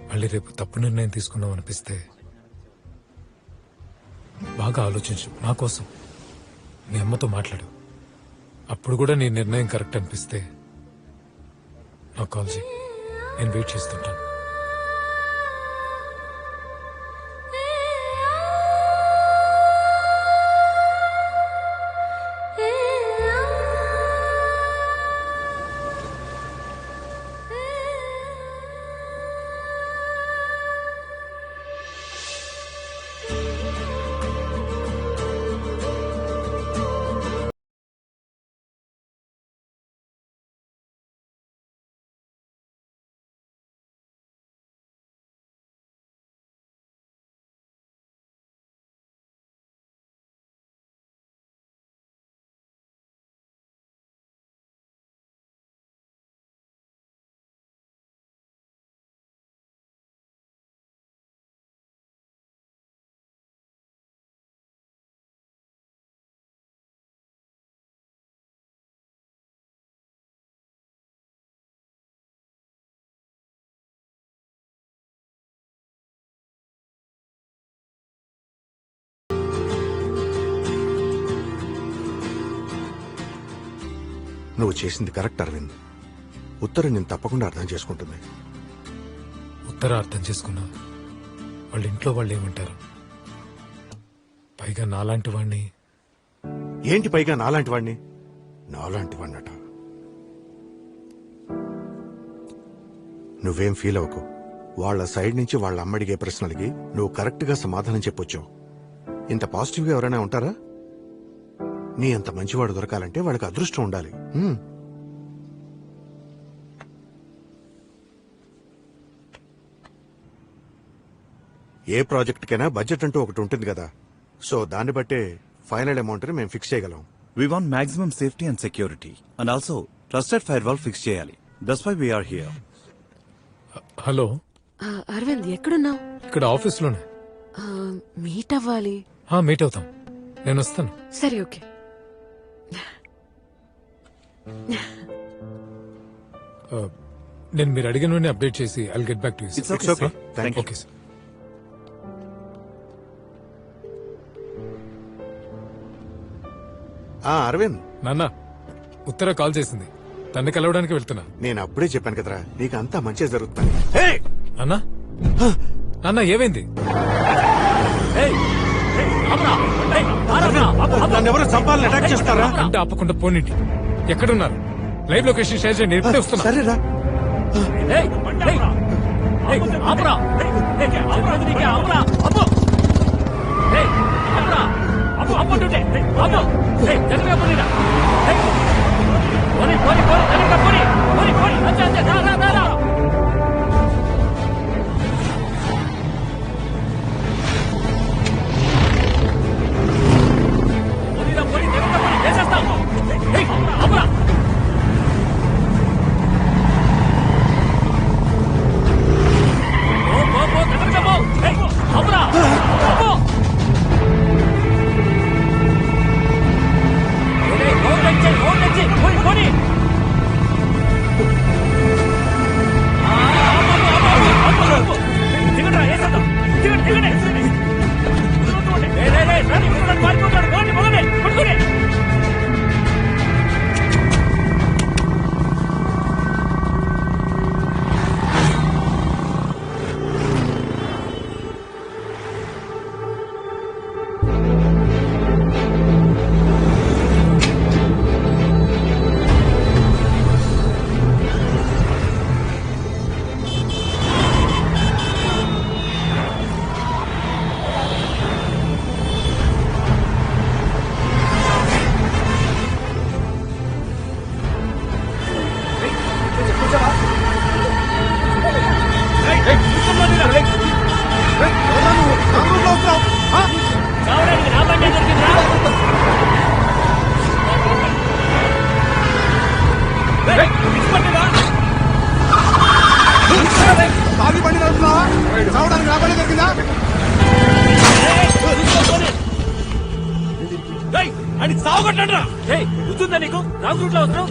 మళ్ళీ రేపు తప్పు నిర్ణయం తీసుకున్నావు అనిపిస్తే బాగా ఆలోచించు. నా కోసం మీ అమ్మతో మాట్లాడు. అప్పుడు కూడా నీ నిర్ణయం కరెక్ట్ అనిపిస్తే నాకు కాల్ చేయి, నేను వెయిట్ చేస్తుంటాను. నువ్వు చేసింది కరెక్ట్ అరవింద్. ఉత్తరం నేను తప్పకుండా అర్థం చేసుకుంటుంది. ఉత్తర అర్థం చేసుకున్నా వాళ్ళ ఇంట్లో వాళ్ళు ఏమంటారు? పైగా నాలాంటి వాణ్ణి. ఏంటి పైగా నాలాంటి వాణ్ణి? నాలాంటి వాణ్ణట. నువ్వేం ఫీల్ అవ్వకు. వాళ్ళ సైడ్ నుంచి వాళ్ళ అమ్మ అడిగే ప్రశ్నలకి నువ్వు కరెక్ట్ గా సమాధానం చెప్పొచ్చావు. ఇంత పాజిటివ్ గా ఎవరైనా ఉంటారా? నీ అంత మంచివాడు దొరకాలంటే వాళ్ళకి అదృష్టం ఉండాలి. ఏ ప్రాజెక్ట్ కైనా బడ్జెట్ అంటూ ఒకటి ఉంటుంది కదా. సో దాన్ని బట్టే ఫైనల్ అమౌంట్ ని మేము ఫిక్స్ చేయగలం. We want maximum safety and security. And also, trusted firewall fix చేయాలి. That's why we are here. Hello Aravind ఎక్కడున్నావు? ఇక్కడ ఆఫీస్లోనే. మీట్ అవ్వాలి. మీట్ అవుతాం. నేను వస్తాను. సరే ఓకే. నేను మీరు అడిగిన అప్డేట్ చేసి I'll get back to you. It's okay, sir. Thank you. Okay sir. Aravind, నాన్న ఉత్తర కాల్ చేసింది. తన్ని కలవడానికి వెళ్తున్నా. నేను అప్పుడే చెప్పాను కదరా నీకు అంతా మంచిగా జరుగుతుంది. నాన్న నాన్న ఏమైంది? నన్ను ఎవరు చంపాలని అటాక్ చేస్తారా? అంటే ఆపకుండా పోనీటి. ఎక్కడున్నారు? లైవ్ లొకేషన్ షేర్ చేయండి. ఇప్పుడే వస్తున్నా. సరేరా. నీకు రాంగ్ రూట్ లో వస్తున్నావు.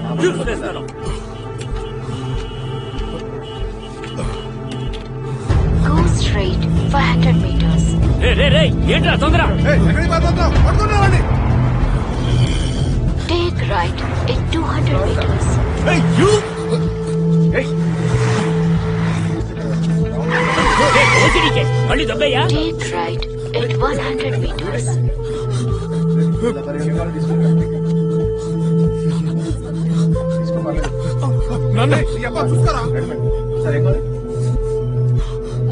Go straight 500 meters. ఏంట్రా తొందర? Take right at 200 meters. మళ్ళీ దొబ్బయ్యా. Take right at 100 meters.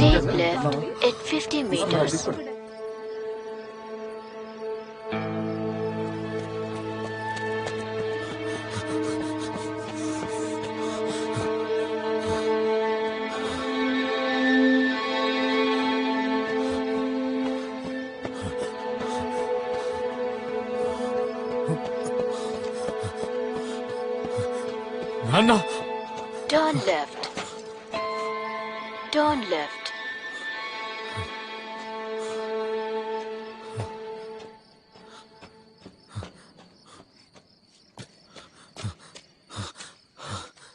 Take left at 50 meters. నాన్న Turn left. Turn left.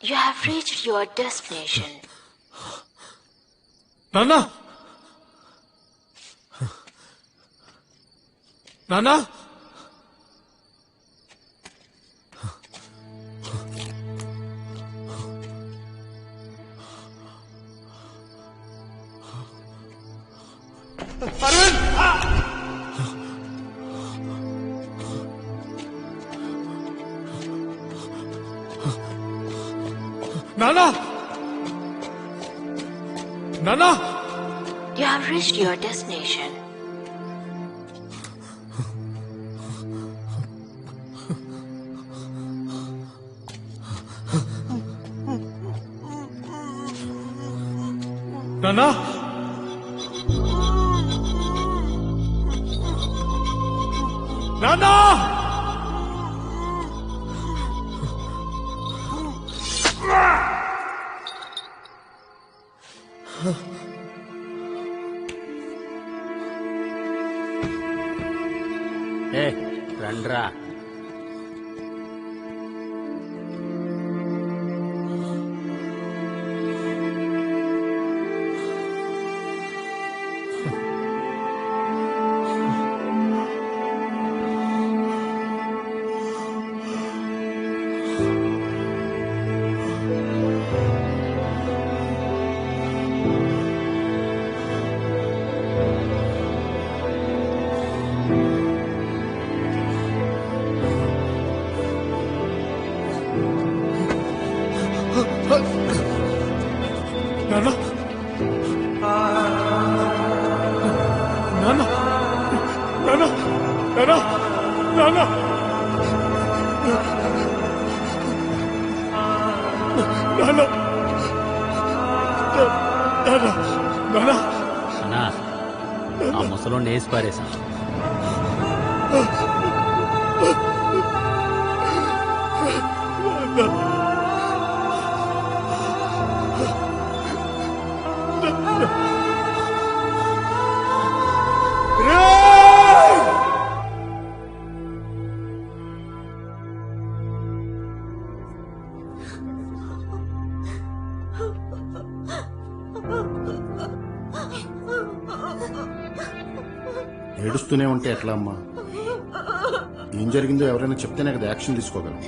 You have reached your destination. నాన్న నాన్న నానా నానా You have reached your destination. నానా నానా నాన్న నాన్న నాన్న నాన్న నాన్న నాన్న నాన్న నాన్న అన్నా ఆ ముసలోని వేసి పారేశా. ఏడుస్తూనే ఉంటే ఎట్లా అమ్మా? ఏం జరిగిందో ఎవరైనా చెప్తేనే కదా యాక్షన్ తీసుకోగలం.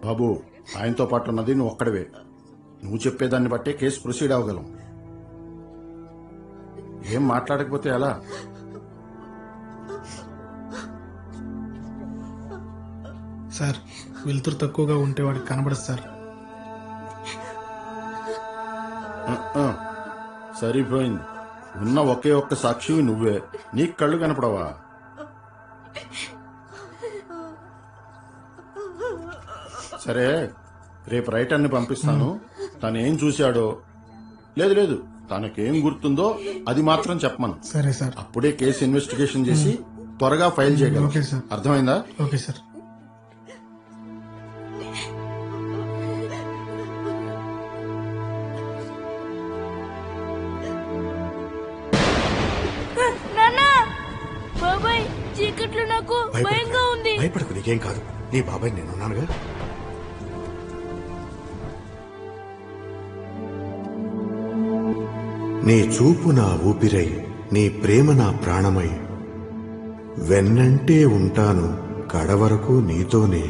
బాబు, ఆయనతో పాటు ఉన్నది నువ్వు ఒక్కడవే. నువ్వు చెప్పేదాన్ని బట్టే కేసు ప్రొసీడ్ అవ్వగలం. ఏం మాట్లాడకపోతే ఎలా? సార్ వెలుతురు తక్కువగా ఉంటే వాడికి కనబడదు సార్. సరిపోయింది. ఉన్న ఒకే ఒక్క సాక్షి నువ్వే. నీకు కళ్ళు కనపడవా? సరే, రేపు రైటర్ని పంపిస్తాను. తను ఏం చూశాడో, లేదు తనకేం గుర్తుందో అది మాత్రం చెప్పమను. సరే సార్. అప్పుడే కేసు ఇన్వెస్టిగేషన్ చేసి త్వరగా ఫైల్ చేయగలం. Okay sir. అర్థమైందా? Okay sir. బాబాయ్, చీకట్లో నాకు భయంగా ఉంది. భయపడకు, నీకేం కాదు. నీ బాబాయ్ నేనున్నానుగా. నీ చూపు నా ఊపిరై, నీ ప్రేమ నా ప్రాణమై, వెన్నంటే ఉంటాను కడవరకు నీతోనే.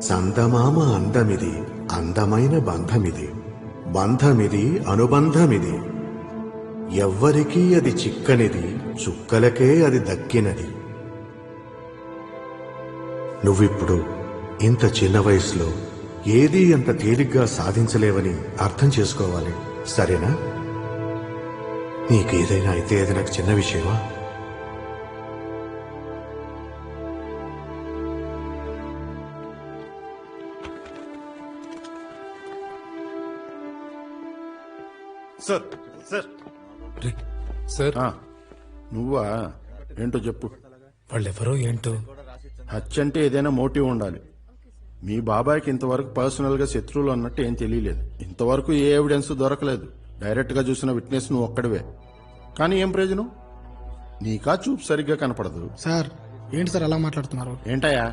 చందమామ అందమిది, అందమైన బంధమిది, బంధమిది అనుబంధమిది, ఎవ్వరికీ అది చిక్కనిది, చుక్కలకే అది దక్కినది. నువ్విప్పుడు ఇంత చిన్న వయసులో ఏదీ అంత తేలిగ్గా సాధించలేవని అర్థం చేసుకోవాలి, సరేనా? నీకేదైనా అయితే అది నాకు చిన్న విషయమా? సార్ సార్ సార్ నువ్వా? ఏంటో చెప్పు. వాళ్ళెవరో ఏంటో. హత్య అంటే ఏదైనా మోటివ్ ఉండాలి. మీ బాబాయ్కి ఇంతవరకు పర్సనల్ గా శత్రువులు అన్నట్టు ఏం తెలియలేదు. ఇంతవరకు ఏ ఎవిడెన్స్ దొరకలేదు. డైరెక్ట్ గా చూసిన విట్నెస్ నువ్వు ఒక్కడివే. కానీ ఏం ప్రయోజనం? నీకా చూపు సరిగ్గా కనపడదు. సార్ ఏంటి సార్ అలా మాట్లాడుతున్నారు? ఏంటయ్యా,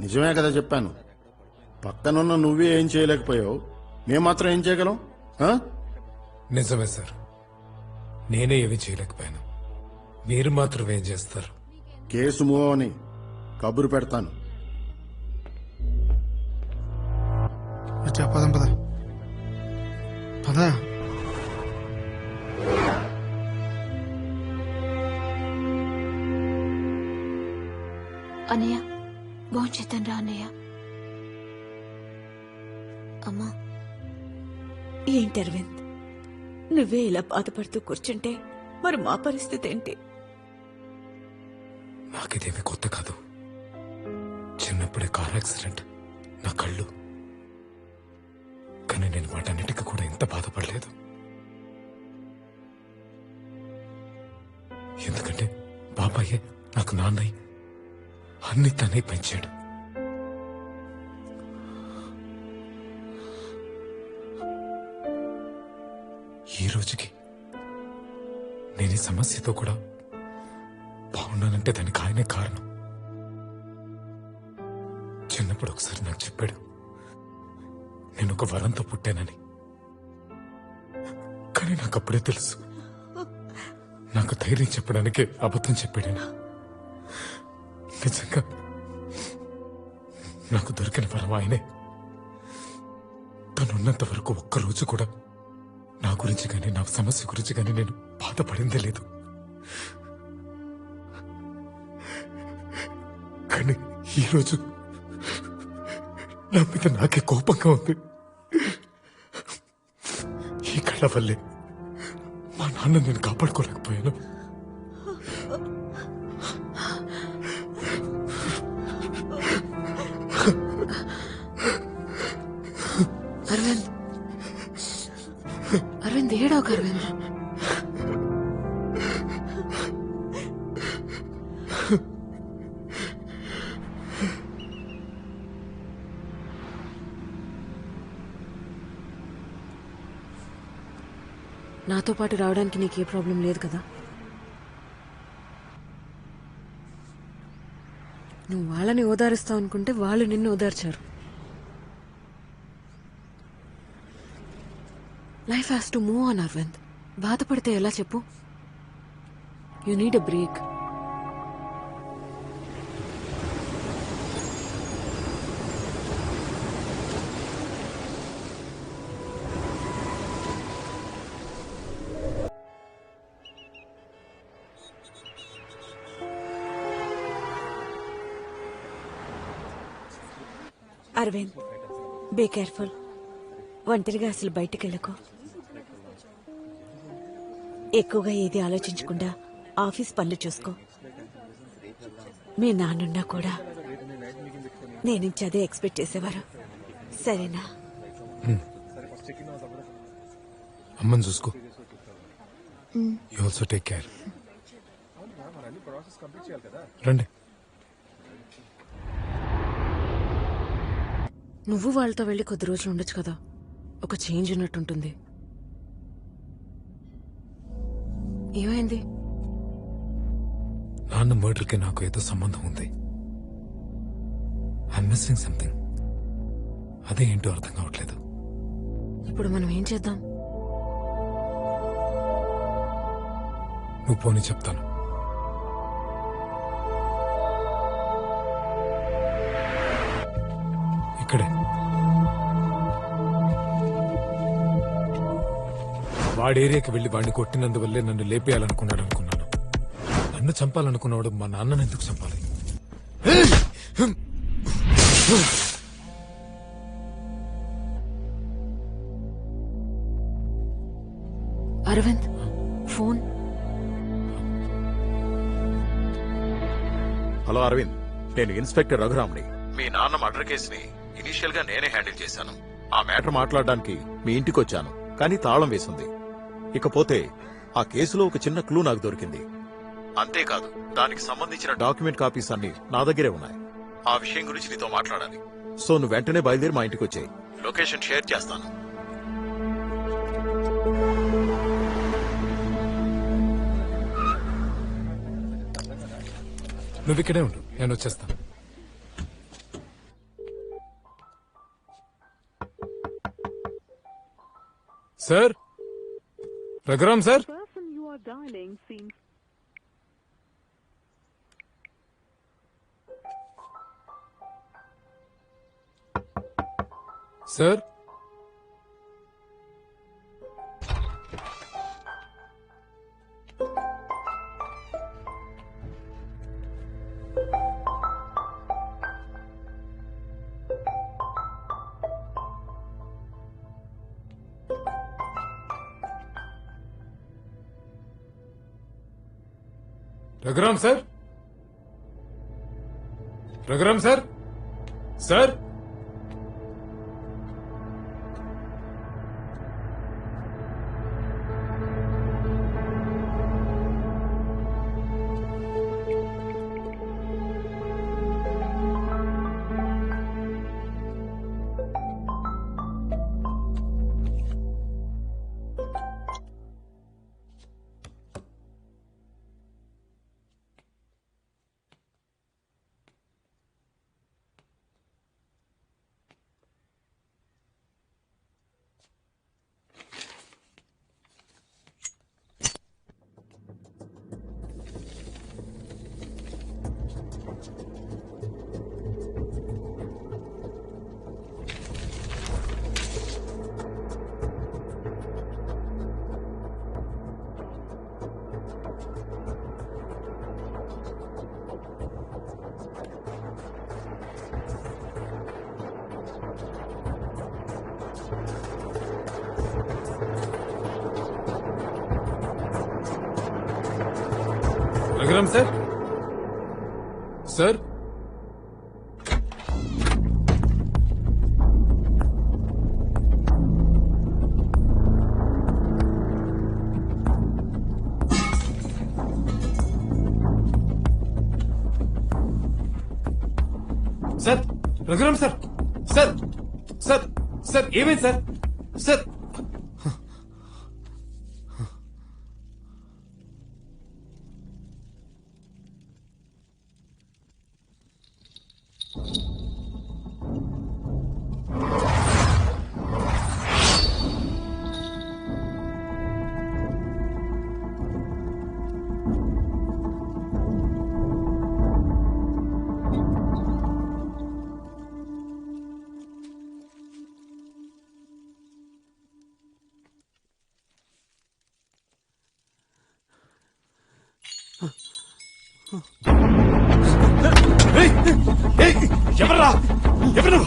నిజమే కదా చెప్పాను. పక్కనున్న నువ్వే ఏం చేయలేకపోయావు, మేం మాత్రం ఏం చేయగలం? నిజమే సార్, నేనే ఏమీ చేయలేకపోయాను. మీరు మాత్రం ఏం చేస్తారు? కేసు మూవ్ అని కబురు పెడతాను. పదం పద పద. అన్నయ్య బాగుంచేద్దాం రా అన్నయ్య. అమ్మా, ఏంటి అరవింద్, నువ్వే ఇలా బాధపడుతూ కూర్చుంటే మరి మా పరిస్థితి ఏంటి? నాకిదేమి కొత్త కాదు. చిన్నప్పుడే కార్ యాక్సిడెంట్, నా కళ్ళు. కానీ నేను వాటన్నిటికీ కూడా ఇంత బాధపడలేదు. ఎందుకంటే బాబాయే నాకు నాన్నయ్య, అన్ని తనే పెంచాడు. ఈ రోజుకి నేను ఈ సమస్యతో కూడా బాగున్నానంటే దానికి ఆయనే కారణం. చిన్నప్పుడు ఒకసారి నాకు చెప్పాడు, నేను ఒక వరంతో పుట్టానని. కానీ నాకు అప్పుడే తెలుసు, నాకు ధైర్యం చెప్పడానికే అబద్ధం చెప్పాడని. నిజంగా నాకు దొరికిన వరం ఆయనే. తనున్నంత వరకు ఒక్కరోజు కూడా నా గురించి కానీ నా సమస్య గురించి కానీ నేను బాధపడిందే లేదు. కానీ ఈరోజు నా మీద నాకే కోపంగా ఉంది. ఈ కళ్ళ వల్లే మా నాన్న నేను కాపాడుకోలేకపోయాను. అరవింద్, అరవింద్ ఏడవకు అరవింద్. నాతో పాటు రావడానికి నీకు ఏ ప్రాబ్లం లేదు కదా? నువ్వు వాళ్ళని ఓదారుస్తావు అనుకుంటే వాళ్ళు నిన్ను ఓదార్చారు. Life has to move on Aravind. బాధపడితే ఎలా చెప్పు? You need a break. Aravind, be careful. ఒంటరిగా అసలు బయటికి వెళ్ళకు. ఎక్కువగా ఏది ఆలోచించకుండా ఆఫీస్ పనులు చూసుకో. మీ నాన్నున్నా కూడా నేను నుంచి అదే ఎక్స్పెక్ట్ చేసేవారు. సరేనా? అమ్మని చూసుకో. You also take care. రండి. నువ్వు వాళ్ళతో వెళ్ళి కొద్ది రోజులు ఉండొచ్చు కదా, ఒక చేంజ్ ఉన్నట్టుంటుంది. ఏమైంది? నాన్న మర్డర్కి నాకు ఏదో సంబంధం ఉంది. I'm missing something. అదే ఏంటో అర్థం కావట్లేదు. ఇప్పుడు మనం ఏం చేద్దాం? నువ్వు పోనీ చెప్తాను. ఇక్కడే వాడి ఏరియాకి వెళ్లి వాడిని కొట్టినందువల్లే నన్ను లేపేయాలనుకున్నాడు అనుకున్నాను. నన్ను చంపాలనుకున్నవాడు మా నాన్నను ఎందుకు చంపాలి? అరవింద్ ఫోన్. హలో అరవింద్, నేను ఇన్స్పెక్టర్ రఘురామ్ని. మీ నాన్న మర్డర్ కేసుని ఇనీషియల్ గా నేనే హ్యాండిల్ చేశాను. ఆ మ్యాటర్ మాట్లాడడానికి మీ ఇంటికి వచ్చాను, కానీ తాళం వేసింది. ఇకపోతే ఆ కేసులో ఒక చిన్న క్లూ నాకు దొరికింది. అంతేకాదు, దానికి సంబంధించిన డాక్యుమెంట్ కాపీస్ అన్ని నా దగ్గరే ఉన్నాయి. ఆ విషయం గురించి నీతో మాట్లాడాలి. సో నువ్వు వెంటనే బయలుదేరి మా ఇంటికి వచ్చేయి. లొకేషన్ షేర్ చేస్తాను. నువ్వు ఇక్కడే ఉండు, నేను వచ్చేస్తాను. Sir, Raghuram sir. Sir, Raghuram sir, Raghuram sir, sir. Raghuram sir sir sir Raghuram sir sir sir sir ఏమైంది సార్ సార్ ఎవర్రా ఎవరు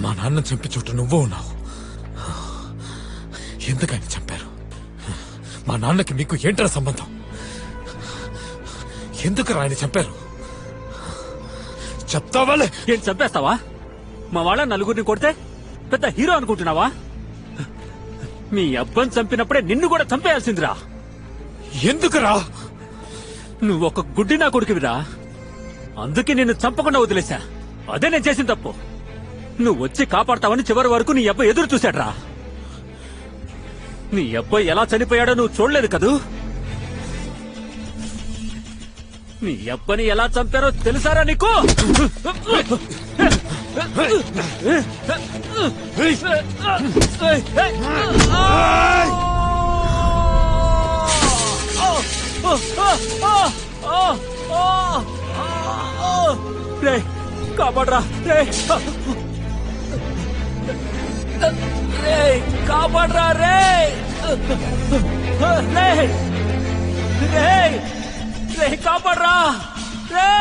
మా నాన్న చంపి చోట నువ్వు ఉన్నావు. ఎందుకని చంపారు? మా నాన్నకి మీకు ఏంట్రా సంబంధం? ఎందుకు ఆయన చంపారు? చెప్తావాలే. ఏం చంపేస్తావా? మా వాళ్ళ నలుగురిని కొడితే పెద్ద హీరో అనుకుంటున్నావా? మీ అబ్బని చంపినప్పుడే నిన్ను కూడా చంపేయాల్సిందిరా. ఎందుకురా? నువ్వొక గుడ్డి నా కొడుకువిరా. అందుకే నిన్ను చంపకుండా వదిలేశా. అదే నేను చేసిన తప్పు. నువ్వు వచ్చి కాపాడతావని చివరి వరకు నీ అబ్బాయి ఎదురు చూశాడ్రా. నీ అబ్బాయి ఎలా చనిపోయాడో నువ్వు చూడలేదు కదూ? నీ అబ్బని ఎలా చంపారో తెలుసారా నీకు? రే కాపాడరా రే రే కాపాడరా రే రే రే రే కాపాడరా రే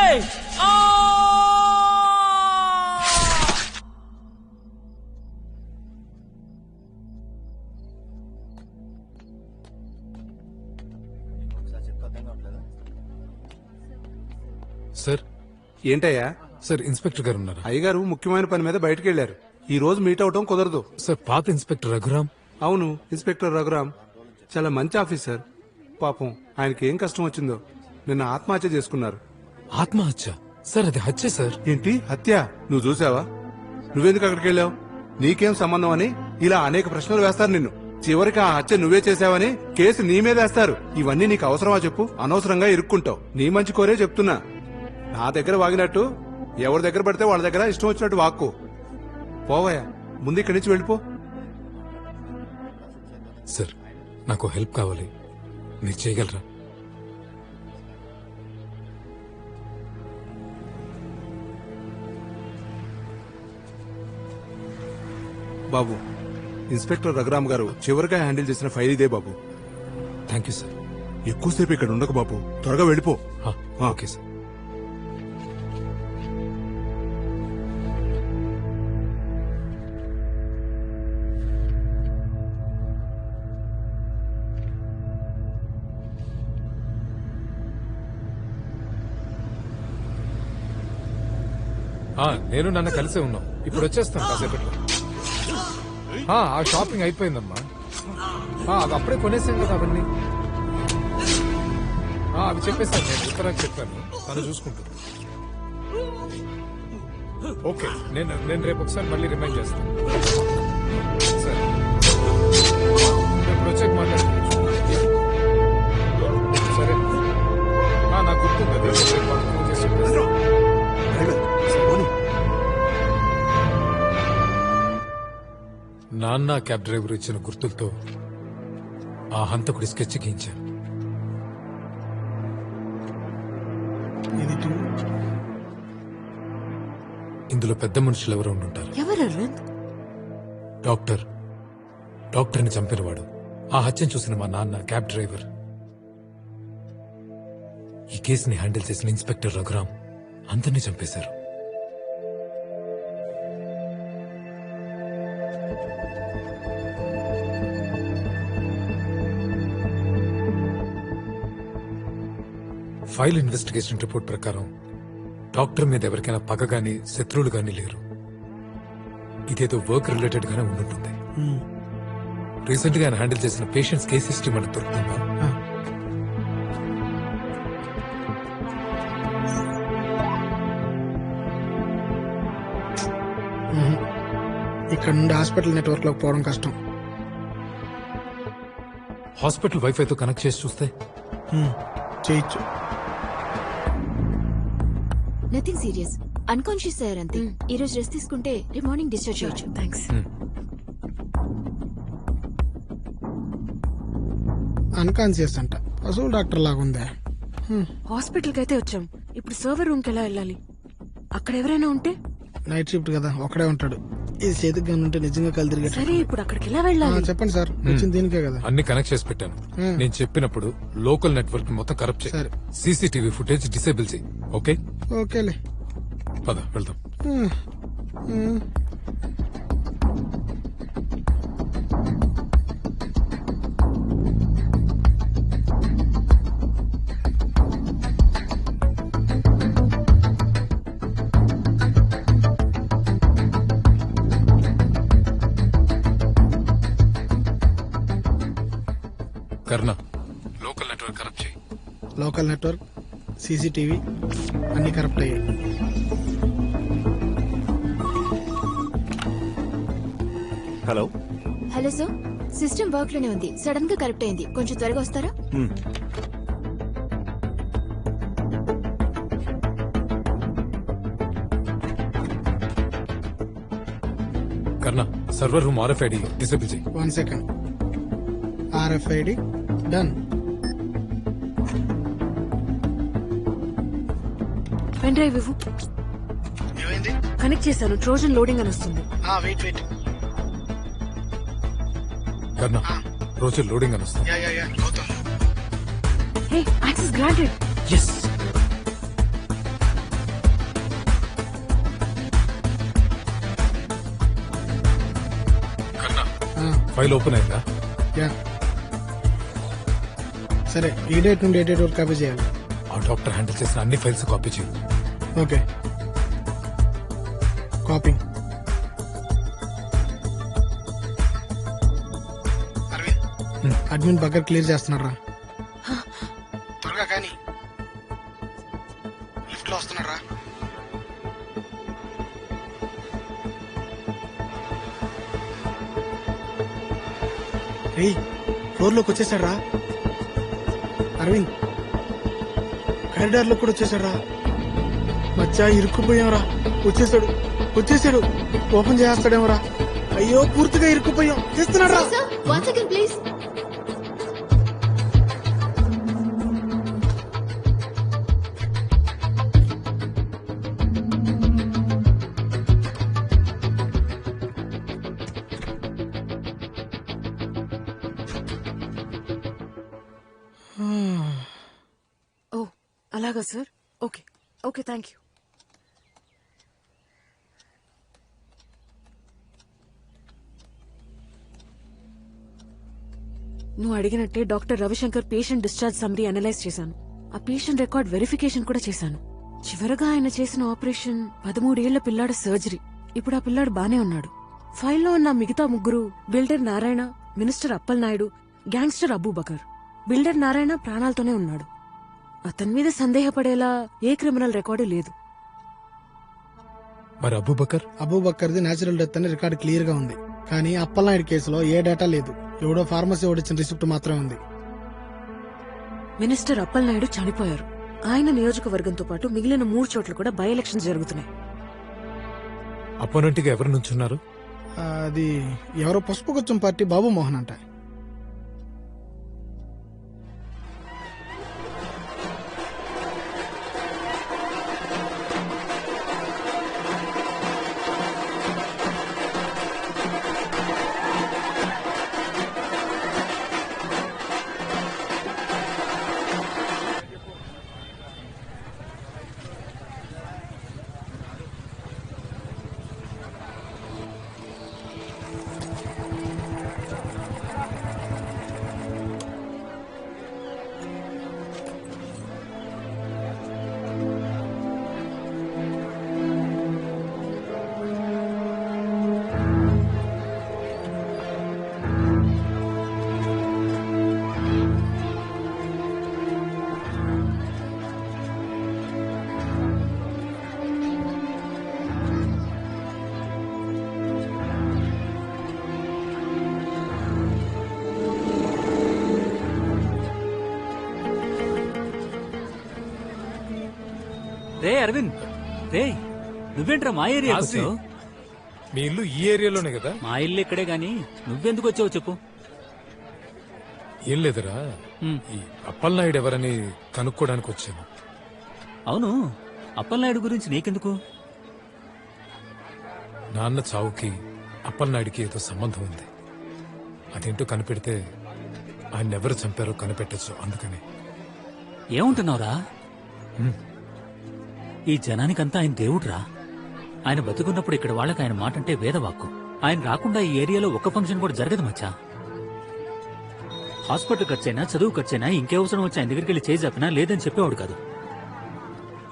సార్ ఏంటయ్యా? సార్ ఇన్స్పెక్టర్ గారు ఉన్నారు. అయ్యగారు ముఖ్యమైన పని మీద బయటకు వెళ్లారు. ఈ రోజు మీట్ అవటం కుదరదు. సార్ పాత ఇన్స్పెక్టర్ రఘురామ్. అవును, ఇన్స్పెక్టర్ రఘురామ్ చాలా మంచి ఆఫీసర్. పాపం ఆయనకి ఏం కష్టం వచ్చిందో నిన్న ఆత్మహత్య చేసుకున్నారు. ఆత్మహత్య? సార్ అది హత్య సార్. ఏంటి హత్య? నువ్వు చూసావా? నువ్వెందుకు అక్కడికి వెళ్ళావు? నీకేం సంబంధం అని ఇలా అనేక ప్రశ్నలు వేస్తారు నిన్ను. చివరికి ఆ హత్య నువ్వే చేశావని కేసు నీ మీద వేస్తారు. ఇవన్నీ నీకు అవసరమా చెప్పు? అనవసరంగా ఇరుక్కుంటావు. నీ మంచి కోరే చెప్తున్నా. నా దగ్గర వాగినట్టు ఎవరి దగ్గర పడితే వాళ్ళ దగ్గర ఇష్టం వచ్చినట్టు వాక్కు. పోవయ్యా, ముందు ఇక్కడి నుంచి వెళ్ళిపో. సార్ నాకు హెల్ప్ కావాలి, మీరు చేయగలరా? బాబు, ఇన్స్పెక్టర్ రఘురామ్ గారు చివరిగా హ్యాండిల్ చేసిన ఫైల్ ఇదే బాబు. Thank you sir. ఎక్కువసేపు ఇక్కడ ఉండకు బాబు, త్వరగా వెళ్ళిపో. Okay sir. నేను నన్ను కలిసే ఉన్నాం. ఇప్పుడు వచ్చేస్తాను కాసేపట్లో. ఆ షాపింగ్ అయిపోయిందమ్మా. అవి అప్పుడే కొనేసాను కదా అవన్నీ. అవి చెప్పేశాను, నేను ఉత్తరాకి చెప్పాను, తను చూసుకుంటుంది. ఓకే, నేను రేపు ఒకసారి మళ్ళీ రిమైండ్ చేస్తాను. సరే, ఇప్పుడు వచ్చాక మాట్లాడుతున్నాను. సరే, నాకు గుర్తుంది అది. ఫోన్ చేసి చెప్పేస్తాను. నాన్న క్యాబ్ డ్రైవర్ ఇచ్చిన గుర్తులతో ఆ హంతకుడి స్కెచ్ గీయించాను. ఇందులో పెద్ద మనుషులు ఎవరో ఉండుంటారు. డాక్టర్ని చంపినవాడు, ఆ హత్యను చూసిన మా నాన్న క్యాబ్ డ్రైవర్, ఈ కేసుని హ్యాండిల్ చేసిన ఇన్స్పెక్టర్ రఘురామ్ అందరినీ చంపేశారు. ఫైల్ ఇన్వెస్టిగేషన్ రిపోర్ట్ ప్రకారం డాక్టర్ మీద ఎవరికైనా పగ గాని శత్రువులు గాని లేరు. ఇదేదో వర్క్ రిలేటెడ్ గానే ఉండుంటుంది. రీసెంట్ గా ఆయన హ్యాండిల్ చేసిన పేషెంట్స్ కేస్ హిస్టరీ మనకు దొరుకుతుందా? ఇక్కడ నుండి హాస్పిటల్ నెట్వర్క్ లోకి పోవడం కష్టం. హాస్పిటల్ వైఫై తో కనెక్ట్ చేసి చూస్తే చేయొచ్చు. నథింగ్ సీరియస్, అన్కాన్షియస్ అయ్యారంతే. ఈ రోజు రెస్ట్ తీసుకుంటే రేపు మార్నింగ్ డిశ్చార్జ్ చేయొచ్చు. థ్యాంక్స్. అన్కాన్షియస్ అంట, పశువుల డాక్టర్ లాగుందే. హాస్పిటల్ కి అయితే వచ్చాం, ఇప్పుడు సర్వర్ రూమ్ కి ఎలా వెళ్ళాలి? అక్కడ ఎవరైనా ఉంటే? నైట్ షిఫ్ట్ కదా, ఒక్కడే ఉంటాడు. ఇది చేతికి గన్ ఉంటే నిజంగా కళ్ళు తిరిగేట. సరే, ఇప్పుడు అక్కడికి ఎలా వెళ్ళాలి? చెప్పండి సార్, వచ్చింది దీనికే కదా. అన్ని కనెక్ట్ చేసి పెట్టాను. నేను చెప్పినప్పుడు లోకల్ నెట్వర్క్ మొత్తం కరప్ట్ చేయి. సీసీటీవీ ఫుటేజ్ డిసేబుల్ చేయి. ఓకే? ఓకేలే, పద వెళ్దాం. కర్ణ, లోకల్ నెట్వర్క్ కరప్ట్ చేయి. లోకల్ నెట్వర్క్, సీసీటీవీ అన్ని కరప్ట్ అయ్యాయి. Hello hello sir, system work లోనే ఉంది. సడన్ గా కరెక్ట్ అయింది, కొంచెం త్వరగా వస్తారా? కర్ణ, సర్వర్ రూమ్ RFID డిసేబుల్ చేయి. 1 second. RFID done. Pen drive ఇవ్వు. కనెక్ట్ చేశాను. ట్రోజన్ లోడింగ్ అని వస్తుంది. వెయిట్ కర్ణ రోజు లోడింగ్ అని వస్తుంది. హే, యాక్సెస్ గ్రాంటెడ్. ఎస్. కర్ణ ఫైల్ ఓపెన్ అయిందా? సరే, ఈ డేట్ నుండి ఏ డేట్ వరకు కాపీ చేయాలి? ఆ డాక్టర్ హ్యాండిల్ చేసిన అన్ని ఫైల్స్ కాపీ చేయి. Okay, copy. అడ్మిన్ బగ్గర్ క్లియర్ చేస్తున్నారా? త్వరగా కానీ. లిఫ్ట్ లో వస్తున్నారా? రే, ఫ్లోర్ లోకి వచ్చేసాడు రా. అరవింద్, కారిడార్ లో కూడా వచ్చేసాడు రా. మచ్చా, ఇరుక్కుపోయాంరా. వచ్చేసాడు. ఓపెన్ చేస్తాడేమోరా. అయ్యో, పూర్తిగా ఇరుక్కుపోయాం. చేస్తున్నాడు రా. One second please. ఓ, అలాగా సార్. Okay, thank you. నువ్వు అడిగినట్టే doctor Ravishankar patient discharge summary analyse చేశాను. ఆ పేషెంట్ రికార్డ్ వెరిఫికేషన్ కూడా చేశాను. చివరగా ఆయన చేసిన ఆపరేషన్ 13 ఏళ్ల పిల్లాడ సర్జరీ. ఇప్పుడు ఆ పిల్లాడు బానే ఉన్నాడు. ఫైల్లో ఉన్న మిగతా ముగ్గురు builder Narayana, minister Appalanaidu, gangster Abubakar. Builder Narayana ప్రాణాలతోనే ఉన్నాడు. అతని మీద సందేహపడేలా ఏ క్రిమినల్ రికార్డు లేదు. మరి అబూబకర్ది నేచురల్ డెత్ అని రికార్డు క్లియర్ గా ఉంది. కానీ అప్పలనాయుడు కేసులో ఏ డేటా లేదు. ఎవడో ఫార్మసీ ఓడిచ్చిన రిసిప్ట్ మాత్రమే ఉంది. మినిస్టర్ అప్పలనాయుడు చనిపోయారు. ఆయన నియోజకవర్గంతో పాటు మిగిలిన 3 చోట్ల కూడా బై ఎలక్షన్స్ జరుగుతున్నాయి. అపోనెంట్ గా ఎవరు నుంచున్నారు? అది ఎవరో పసుపుకొచ్చం పార్టీ బాబు మోహన్ అంట. రే అరవింద్, రే నువ్వేంట్రా మా ఏరియా వచ్చావు? మీ ఇల్లు ఈ ఏరియాలోనే కదా? మా ఇల్లు ఇక్కడే గాని నువ్వెందుకు వచ్చావు చెప్పు. ఏం లేదురా, ఈ అప్పలనాయుడు ఎవరని కనుక్కోడానికి వచ్చాను. అవును, అప్పలనాయుడు గురించి నీకెందుకు? నాన్న చావుకి అప్పలనాయుడికి ఏదో సంబంధం ఉంది. అదేంటో కనిపెడితే ఆయన ఎవరు చంపారో కనిపెట్టచ్చు. అందుకని. ఏముంటున్నావురా? ఈ జనానికంతా ఆయన దేవుడ్రా. ఆయన బతుకున్నప్పుడు ఇక్కడ వాళ్ళకి ఆయన మాట అంటే వేదవాక్కు. ఆయన రాకుండా ఈ ఏరియాలో ఒక్క ఫంక్షన్ కూడా జరగదు మచ్చా. హాస్పిటల్ ఖర్చైనా, చదువు ఖర్చైనా, ఇంకే అవసరం వచ్చి ఆయన దగ్గరికి వెళ్ళి చేయి చెప్పినా లేదని చెప్పేవాడు కాదు.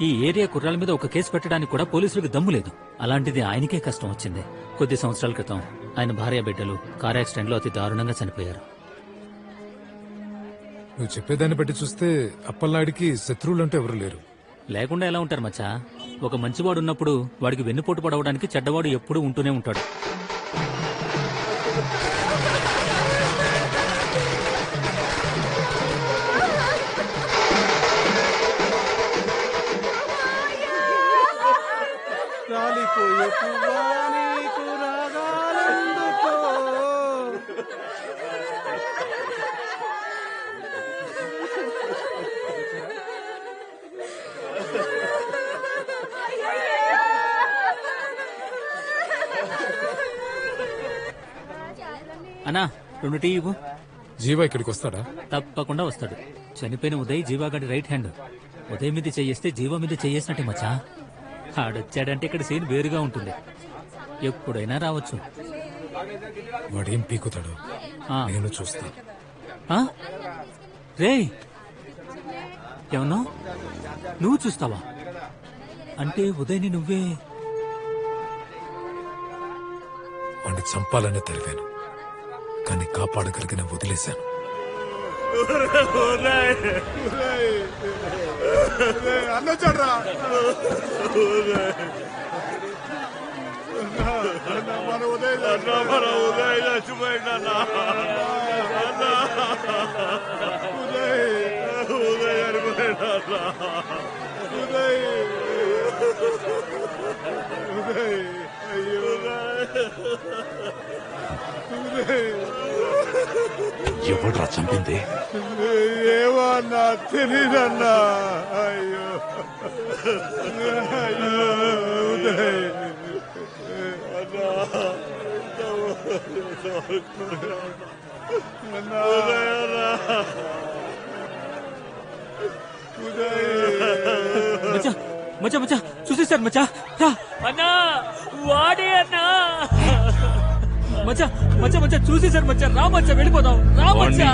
ఈ ఏరియా కుర్రాల మీద ఒక కేసు పెట్టడానికి కూడా పోలీసులకు దమ్ము లేదు. అలాంటిది ఆయనకే కష్టం వచ్చింది. కొద్ది సంవత్సరాల క్రితం ఆయన భార్య బిడ్డలు కార్ యాక్సిడెంట్ లో అతి దారుణంగా చనిపోయారు. నువ్వు చెప్పేదాన్ని బట్టి చూస్తే అప్పలనాయుడికి శత్రువులంటూ ఎవరు లేరు. లేకుండా ఎలా ఉంటారు మచ్చా? ఒక మంచివాడు ఉన్నప్పుడు వాడికి వెన్నుపోటు పడవడానికి చెడ్డవాడు ఎప్పుడూ ఉంటూనే ఉంటాడు. అన్నా 2 టీ ఇవ్వు. జీవా ఇక్కడికి వస్తాడా? తప్పకుండా వస్తాడు. చనిపోయిన ఉదయ్ జీవాగాడి రైట్ హ్యాండ్. ఉదయ్ మీద చెయ్యేస్తే జీవా మీద చెయ్యేసినట్టే మచ్చా. ఆడొచ్చాడంటే ఇక్కడ సీన్ వేరుగా ఉంటుంది. ఎప్పుడైనా రావచ్చు. వాడేం పీకుతాడు నేను చూస్తా. రే ఏమన్నా నువ్వు చూస్తావా? అంటే ఉదయ్ని నువ్వే వాడిని చంపాలనే తరివాను, కానీ కాపాడగలిగిన వదిలేశాను. అన్నొచ్చాడ్రా. మన ఉదయ్ చచ్చిపోయిందన్నా. ఉదయ్ చనిపోయిందన్నా. ఉదయ్ అయ్యో ఎవడ్రా చంపింది? ఏమన్నా తెలీదన్నా. అయ్యో అయ్యో ఉదయ్ మచ్చా మచ్చా చూసేశారు మచ్చా. అన్నా వాడే అన్నా. మచ్చా మచ్చా మచ్చా చూసేశారు మచ్చా. రా మచ్చా వెళ్ళిపోదాం. రా మచ్చా.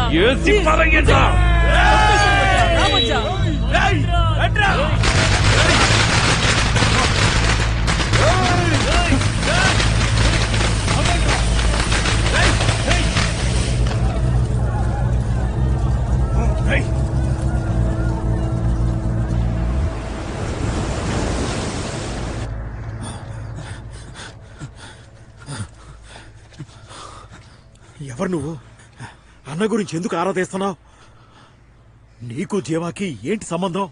రా మచ్చా. ఎవరు నువ్వు? అన్న గురించి ఎందుకు ఆరా తీస్తున్నావు? నీకు జీవాకి ఏంటి సంబంధం?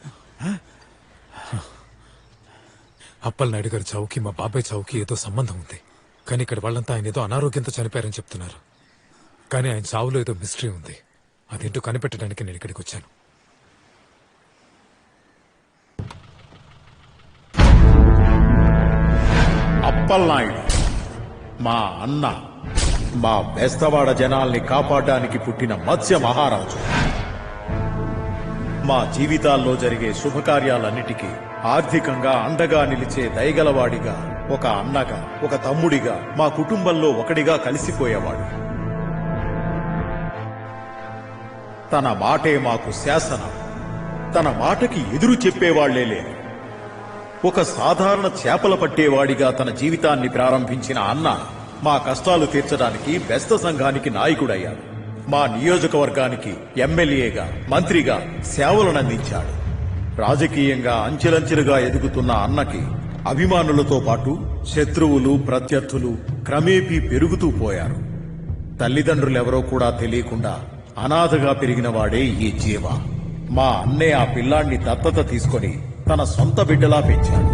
అప్పలనాయుడు గారి చావుకి మా బాబాయ్ చావుకి ఏదో సంబంధం ఉంది, కానీ ఇక్కడ వాళ్ళంతా ఆయన ఏదో అనారోగ్యంతో చనిపోయారని చెప్తున్నారు. కానీ ఆయన చావులో ఏదో మిస్టరీ ఉంది. అదేంటో కనిపెట్టడానికి నేను ఇక్కడికి వచ్చాను. అప్పలనాయుడు మా అన్న, మా బెస్తవాడ జనాల్ని కాపాడడానికి పుట్టిన మత్స్య మహారాజు. మా జీవితాల్లో జరిగే శుభకార్యాలన్నిటికీ ఆర్థికంగా అండగా నిలిచే దయగలవాడిగా, ఒక అన్నగా, ఒక తమ్ముడిగా, మా కుటుంబంలో ఒకడిగా కలిసిపోయేవాడు. తన మాటే మాకు శాసనం. తన మాటకి ఎదురు చెప్పేవాళ్లే లేరు. ఒక సాధారణ చేపల పట్టేవాడిగా తన జీవితాన్ని ప్రారంభించిన అన్న మా కష్టాలు తీర్చడానికి బెస్త సంఘానికి నాయకుడయ్యాడు. మా నియోజకవర్గానికి ఎమ్మెల్యేగా, మంత్రిగా సేవలనందించాడు. రాజకీయంగా అంచెలంచెలుగా ఎదుగుతున్న అన్నకి అభిమానులతో పాటు శత్రువులు, ప్రత్యర్థులు క్రమేపీ పెరుగుతూ పోయారు. తల్లిదండ్రులెవరో కూడా తెలియకుండా అనాథగా పెరిగినవాడే ఈ జీవ. మా అన్నే ఆ పిల్లాన్ని దత్తత తీసుకొని తన సొంత బిడ్డలా పెంచాడు.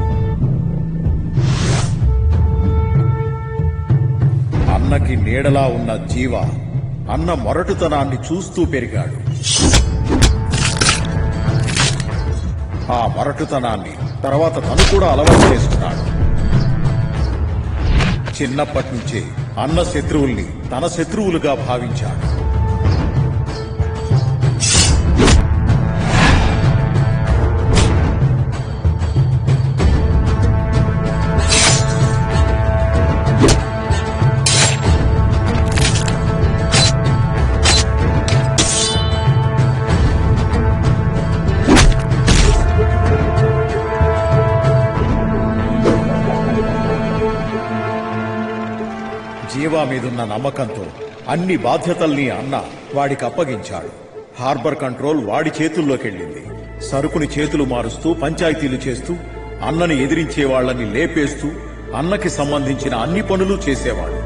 అన్నకి నీడలా ఉన్న జీవ అన్న మొరటుతనాన్ని చూస్తూ పెరిగాడు. ఆ మొరటుతనాన్ని తర్వాత తను కూడా అలవాటు చేసుకున్నాడు. చిన్నప్పటి నుంచే అన్న శత్రువుల్ని తన శత్రువులుగా భావించాడు. జీవా మీదున్న నమ్మకంతో అన్ని బాధ్యతల్ని అన్న వాడికి అప్పగించాడు. హార్బర్ కంట్రోల్ వాడి చేతుల్లోకెళ్ళింది. సరుకుని చేతులు మారుస్తూ పంచాయతీలు చేస్తూ అన్నని ఎదిరించే వాళ్లని లేపేస్తూ అన్నకి సంబంధించిన అన్ని పనులు చేసేవాడు.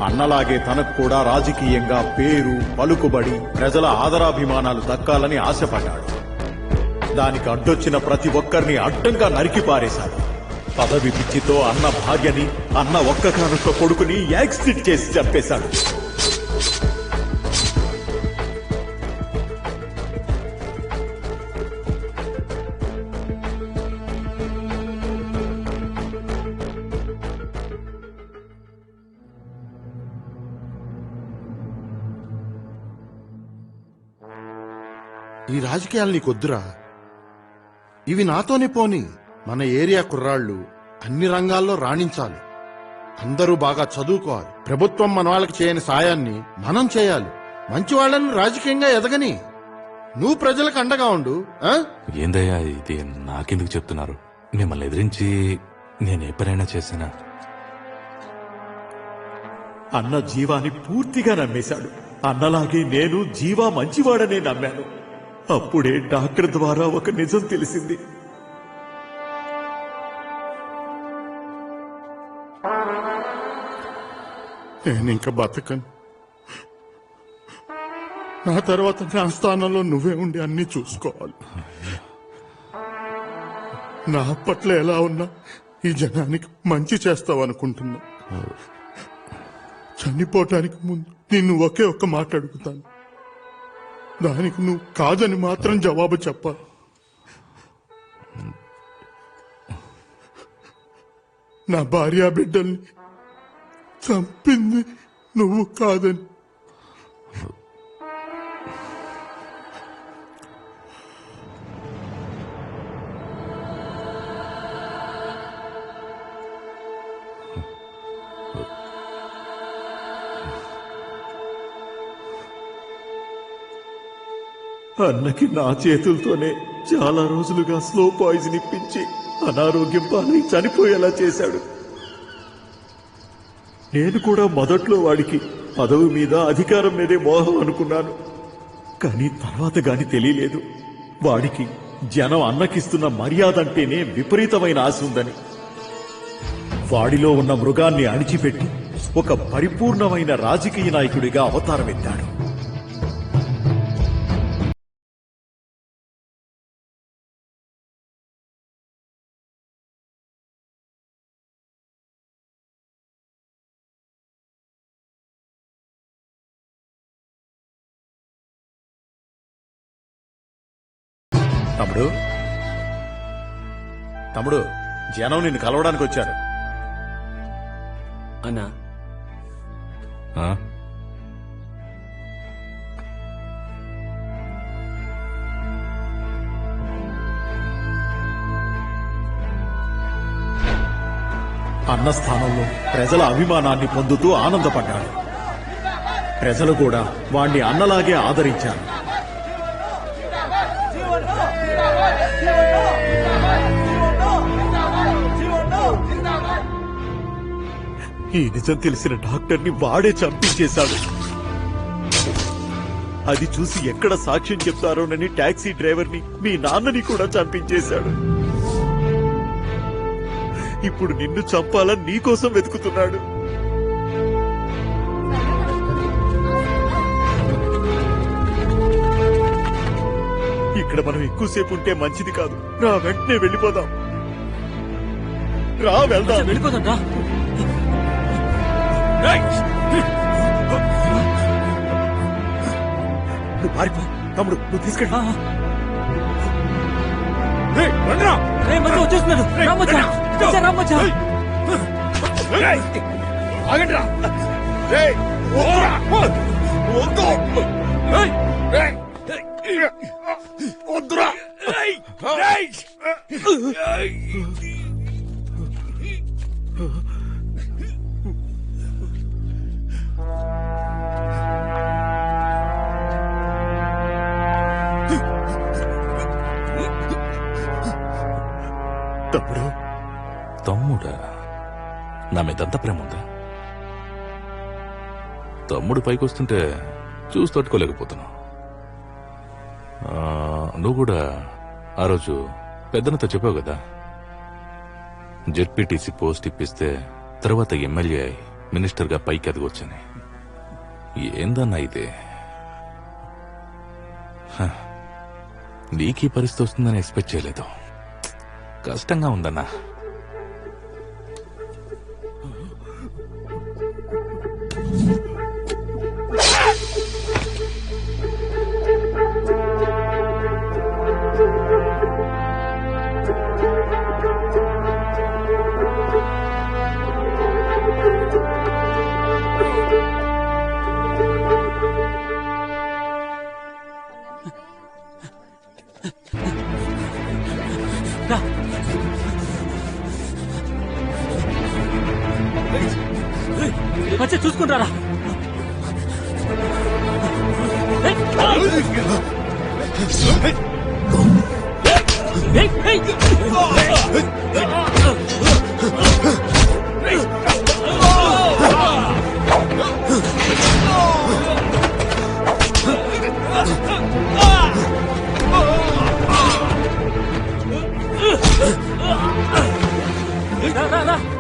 అన్నలాగే తనకు కూడా రాజకీయంగా పేరు, పలుకుబడి, ప్రజల ఆదరాభిమానాలు దక్కాలని ఆశపడ్డాడు. దానికి అడ్డొచ్చిన ప్రతి ఒక్కరిని అడ్డంగా నరికి పారేశాడు. పదవి పిచ్చితో అన్న భార్యని, అన్న ఒక్కగానొక్క కొడుకుని యాక్సిడెంట్ చేసి చంపేశాడు. ఈ రాజకీయాలు నీకొద్దురా. ఇవి నాతోనే పోని. మన ఏరియా కుర్రాళ్ళు అన్ని రంగాల్లో రాణించాలి. అందరూ బాగా చదువుకోవాలి. ప్రభుత్వం మన వాళ్ళకి చేయని సాయాన్ని మనం చేయాలి. మంచి వాళ్ళని రాజకీయంగా ఎదగని. నువ్వు ప్రజలకు అండగా ఉండు. ఏందయ్యా ఇది నాకెందుకు చెప్తున్నారు? మిమ్మల్ని ఎదిరించి నేను ఏ పనైనా చేసినా అన్న జీవాని పూర్తిగా నమ్మేశాడు. అన్నలాగే నేను జీవా మంచివాడనే నమ్మాను. అప్పుడే డాక్టర్ ద్వారా ఒక నిజం తెలిసింది. నేనింక బతకను. నా తర్వాత నా స్థానంలో నువ్వే ఉండి అన్ని చూసుకోవాలి. నా పట్ల ఎలా ఉన్నా ఈ జనానికి మంచి చేస్తావనుకుంటున్నా. చనిపోవటానికి ముందు నిన్ను ఒకే ఒక్క మాట అడుగుతాను. దానికి నువ్వు కాదని మాత్రం జవాబు చెప్పాలి. నా భార్యా బిడ్డల్ని చంపింది నువ్వు కాదని. అన్నకి నా చేతులతోనే చాలా రోజులుగా స్లో పాయిజన్ ఇప్పించి అనారోగ్యం పాలై చనిపోయేలా చేశాడు. నేను కూడా మొదట్లో వాడికి పదవి మీద అధికారం మీదే మోహం అనుకున్నాను. కానీ తర్వాత గాని తెలియలేదు వాడికి జనం అన్నకిస్తున్న మర్యాద అంటేనే విపరీతమైన ఆశ ఉందని. వాడిలో ఉన్న మృగాన్ని అణిచిపెట్టి ఒక పరిపూర్ణమైన రాజకీయ నాయకుడిగా అవతారమెత్తాడు. తమ్ముడు తమ్ముడు జనం నిన్ను కలవడానికి వచ్చారు. అన్నా అన్న స్థానంలో ప్రజల అభిమానాన్ని పొందుతూ ఆనందపడ్డాడు. ప్రజలు కూడా వాణ్ణి అన్నలాగే ఆదరించారు. ఈ నిజం తెలిసిన డాక్టర్ని వాడే చంపించేశాడు. అది చూసి ఎక్కడ సాక్ష్యం చెప్తారోనని టాక్సీ డ్రైవర్ని మీ నాన్నని కూడా చంపించేశాడు. ఇప్పుడు నిన్ను చంపాలని నీకోసం వెతుకుతున్నాడు. ఇక్కడ మనం ఎక్కువసేపు ఉంటే మంచిది కాదు. రా వెంటనే వెళ్ళిపోదాం. రా వెళ్దాం. వెళ్ళిపోదాం రా. నువ్వు పారిపో తమ్ముడు. నువ్వు తీసుకెళ్ళి వచ్చేస్తున్నాడు. తమ్ముడు. తమ్ముడా? నా మీదంత ప్రేమ ఉందా? తమ్ముడు పైకొస్తుంటే చూసి తట్టుకోలేకపోతున్నా. నువ్వు కూడా ఆ రోజు పెద్దనతో చెప్పావు కదా, జెడ్పీటీసీ పోస్ట్ ఇప్పిస్తే తర్వాత ఎమ్మెల్యే అయి మినిస్టర్గా పైకి ఎదగొచ్చని. ఏందన్నా ఇదే? నీకీ పరిస్థితి వస్తుందని ఎక్స్పెక్ట్ చేయలేదు. కష్టంగా ఉందన్నా. రా. మధ్య చూసుకుంటారా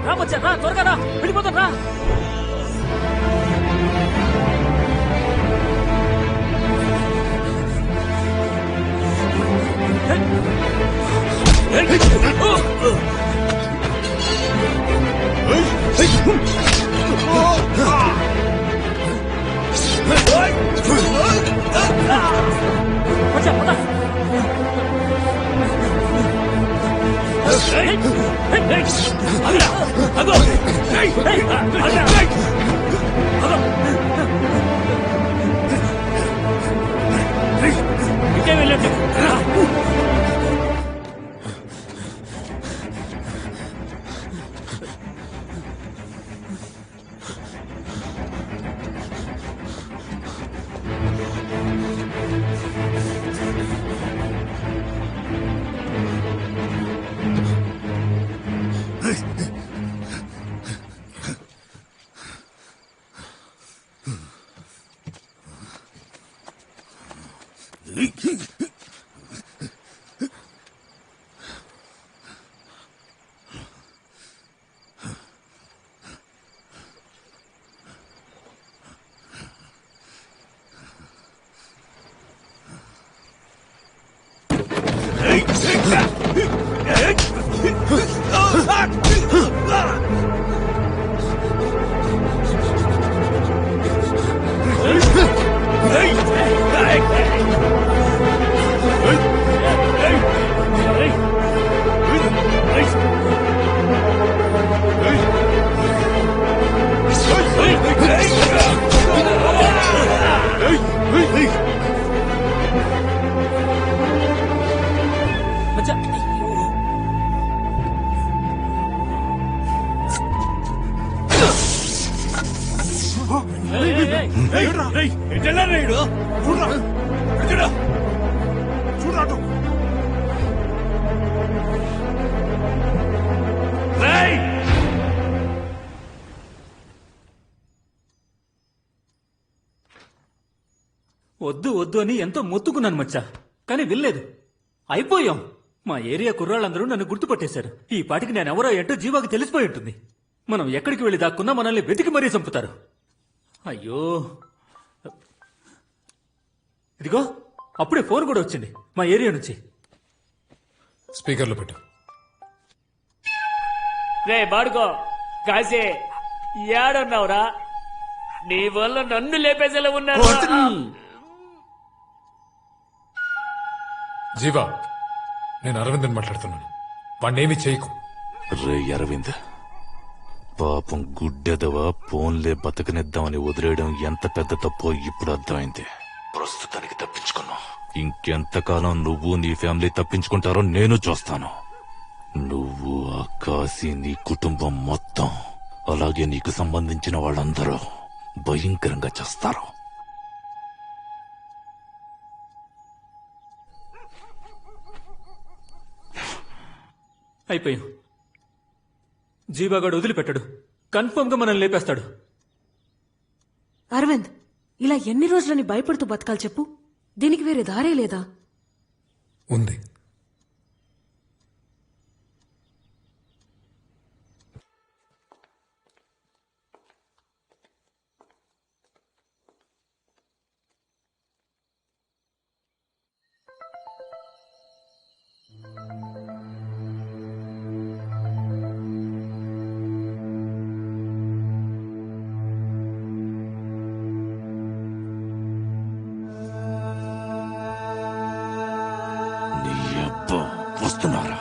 రా మధ్య రా, త్వరగా రా, వెళ్ళిపోతాం రా. ఇంకే వెళ్ళండి. వద్దు వద్దు అని ఎంతో మొత్తుకున్నాను మచ్చా, కానీ వినలేదు. అయిపోయాం. మా ఏరియా కుర్రాళ్ళందరూ నన్ను గుర్తుపట్టేశారు. ఈ పాటికి నేనెవరో ఏంటో జీవాకి తెలిసిపోయి ఉంటుంది. మనం ఎక్కడికి వెళ్లి దాక్కున్నా మనల్ని వెతికి మరీ చంపుతారు. అయ్యో, ఇదిగో అప్పుడే ఫోన్ కూడా వచ్చింది మా ఏరియా నుంచి. స్పీకర్లో పెట్టు. రే బాడుకో, కాసే ఏడున్నావురా? నీ వల్ల నన్ను లేపేసేలా ఉన్నారు. జీవా, నేను అరవింద్ మాట్లాడుతున్నాను. వాణ్ణేమి చేయకు. రే అరవింద్, పాపం గుడ్డెదవా ఫోన్లే బతకనిద్దామని వదిలేయడం ఎంత పెద్ద తప్పో ఇప్పుడు అర్థమైంది. ప్రస్తుతానికి తప్పించుకున్నావు. ఇంకెంతకాలం నువ్వు నీ ఫ్యామిలీ తప్పించుకుంటారో నేను చూస్తాను. నువ్వు, ఆ కాశీ, నీ కుటుంబం మొత్తం, అలాగే నీకు సంబంధించిన వాళ్ళందరూ భయంకరంగా చేస్తారు. అయిపోయాం. జీవాగాడు వదిలిపెట్టాడు. కన్ఫర్మ్ గా మనల్ని లేపేస్తాడు. అరవింద్, ఇలా ఎన్ని రోజులని భయపడుతూ బతకాలి చెప్పు? దీనికి వేరే దారే లేదా? ఉంది. వస్తున్నారా?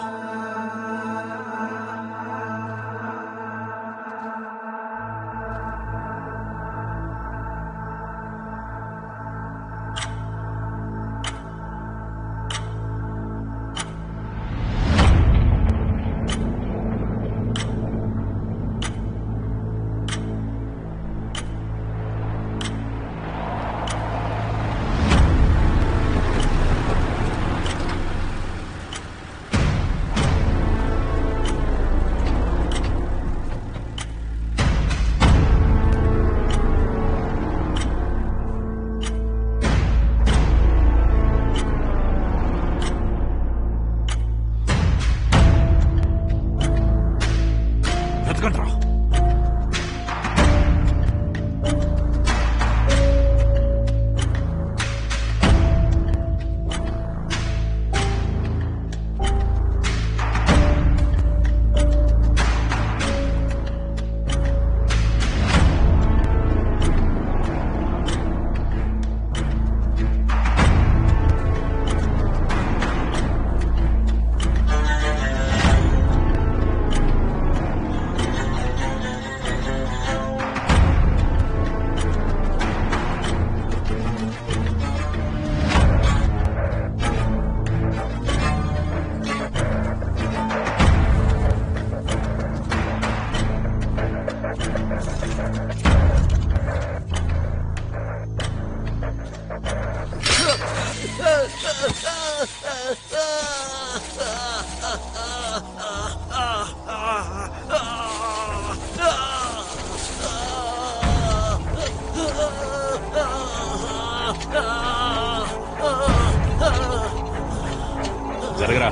జరగరా.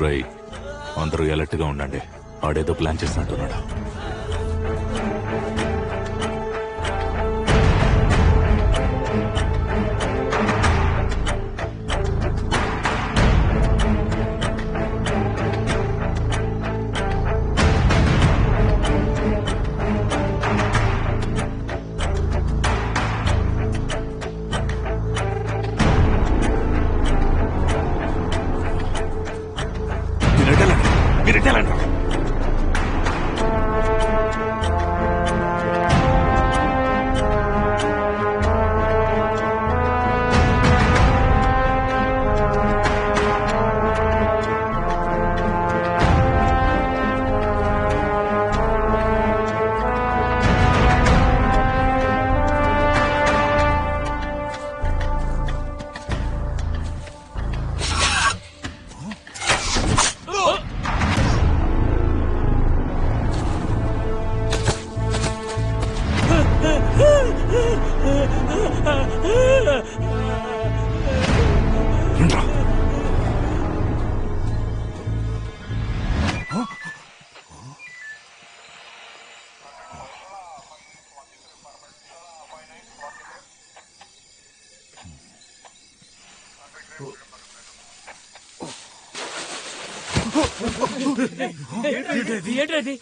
రై, అందరూ అలర్ట్ గా ఉండండి. ఆడేదో ప్లాన్ చేసినట్టున్నాడు. మీరు ఎట్టాలంటారు? ఏంటది?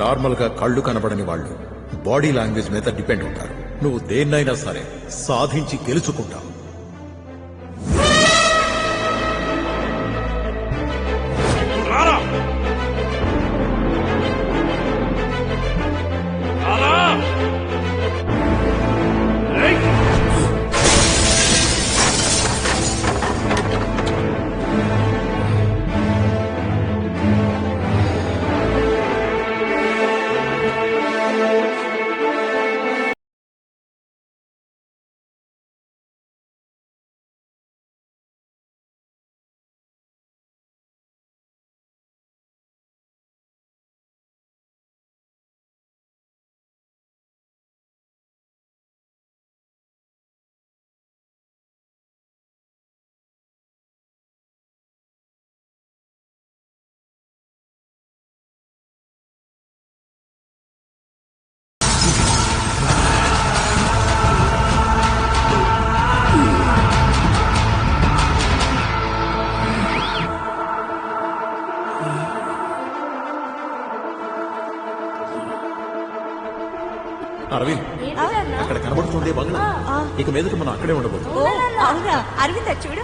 నార్మల్ గా కళ్ళు కనబడని వాళ్ళు బాడీ లాంగ్వేజ్ మీద డిపెండ్ ఉంటారు. నువ్వు దేన్నైనా సరే సాధించి గెలుచుకుంటావు. అరవింద్, అక్కడ కనబడుతుంది బంగ్లా. ఇక మీదకి మనం అక్కడే ఉండబోతున్నాం. అవునా అరవింద్ చూడు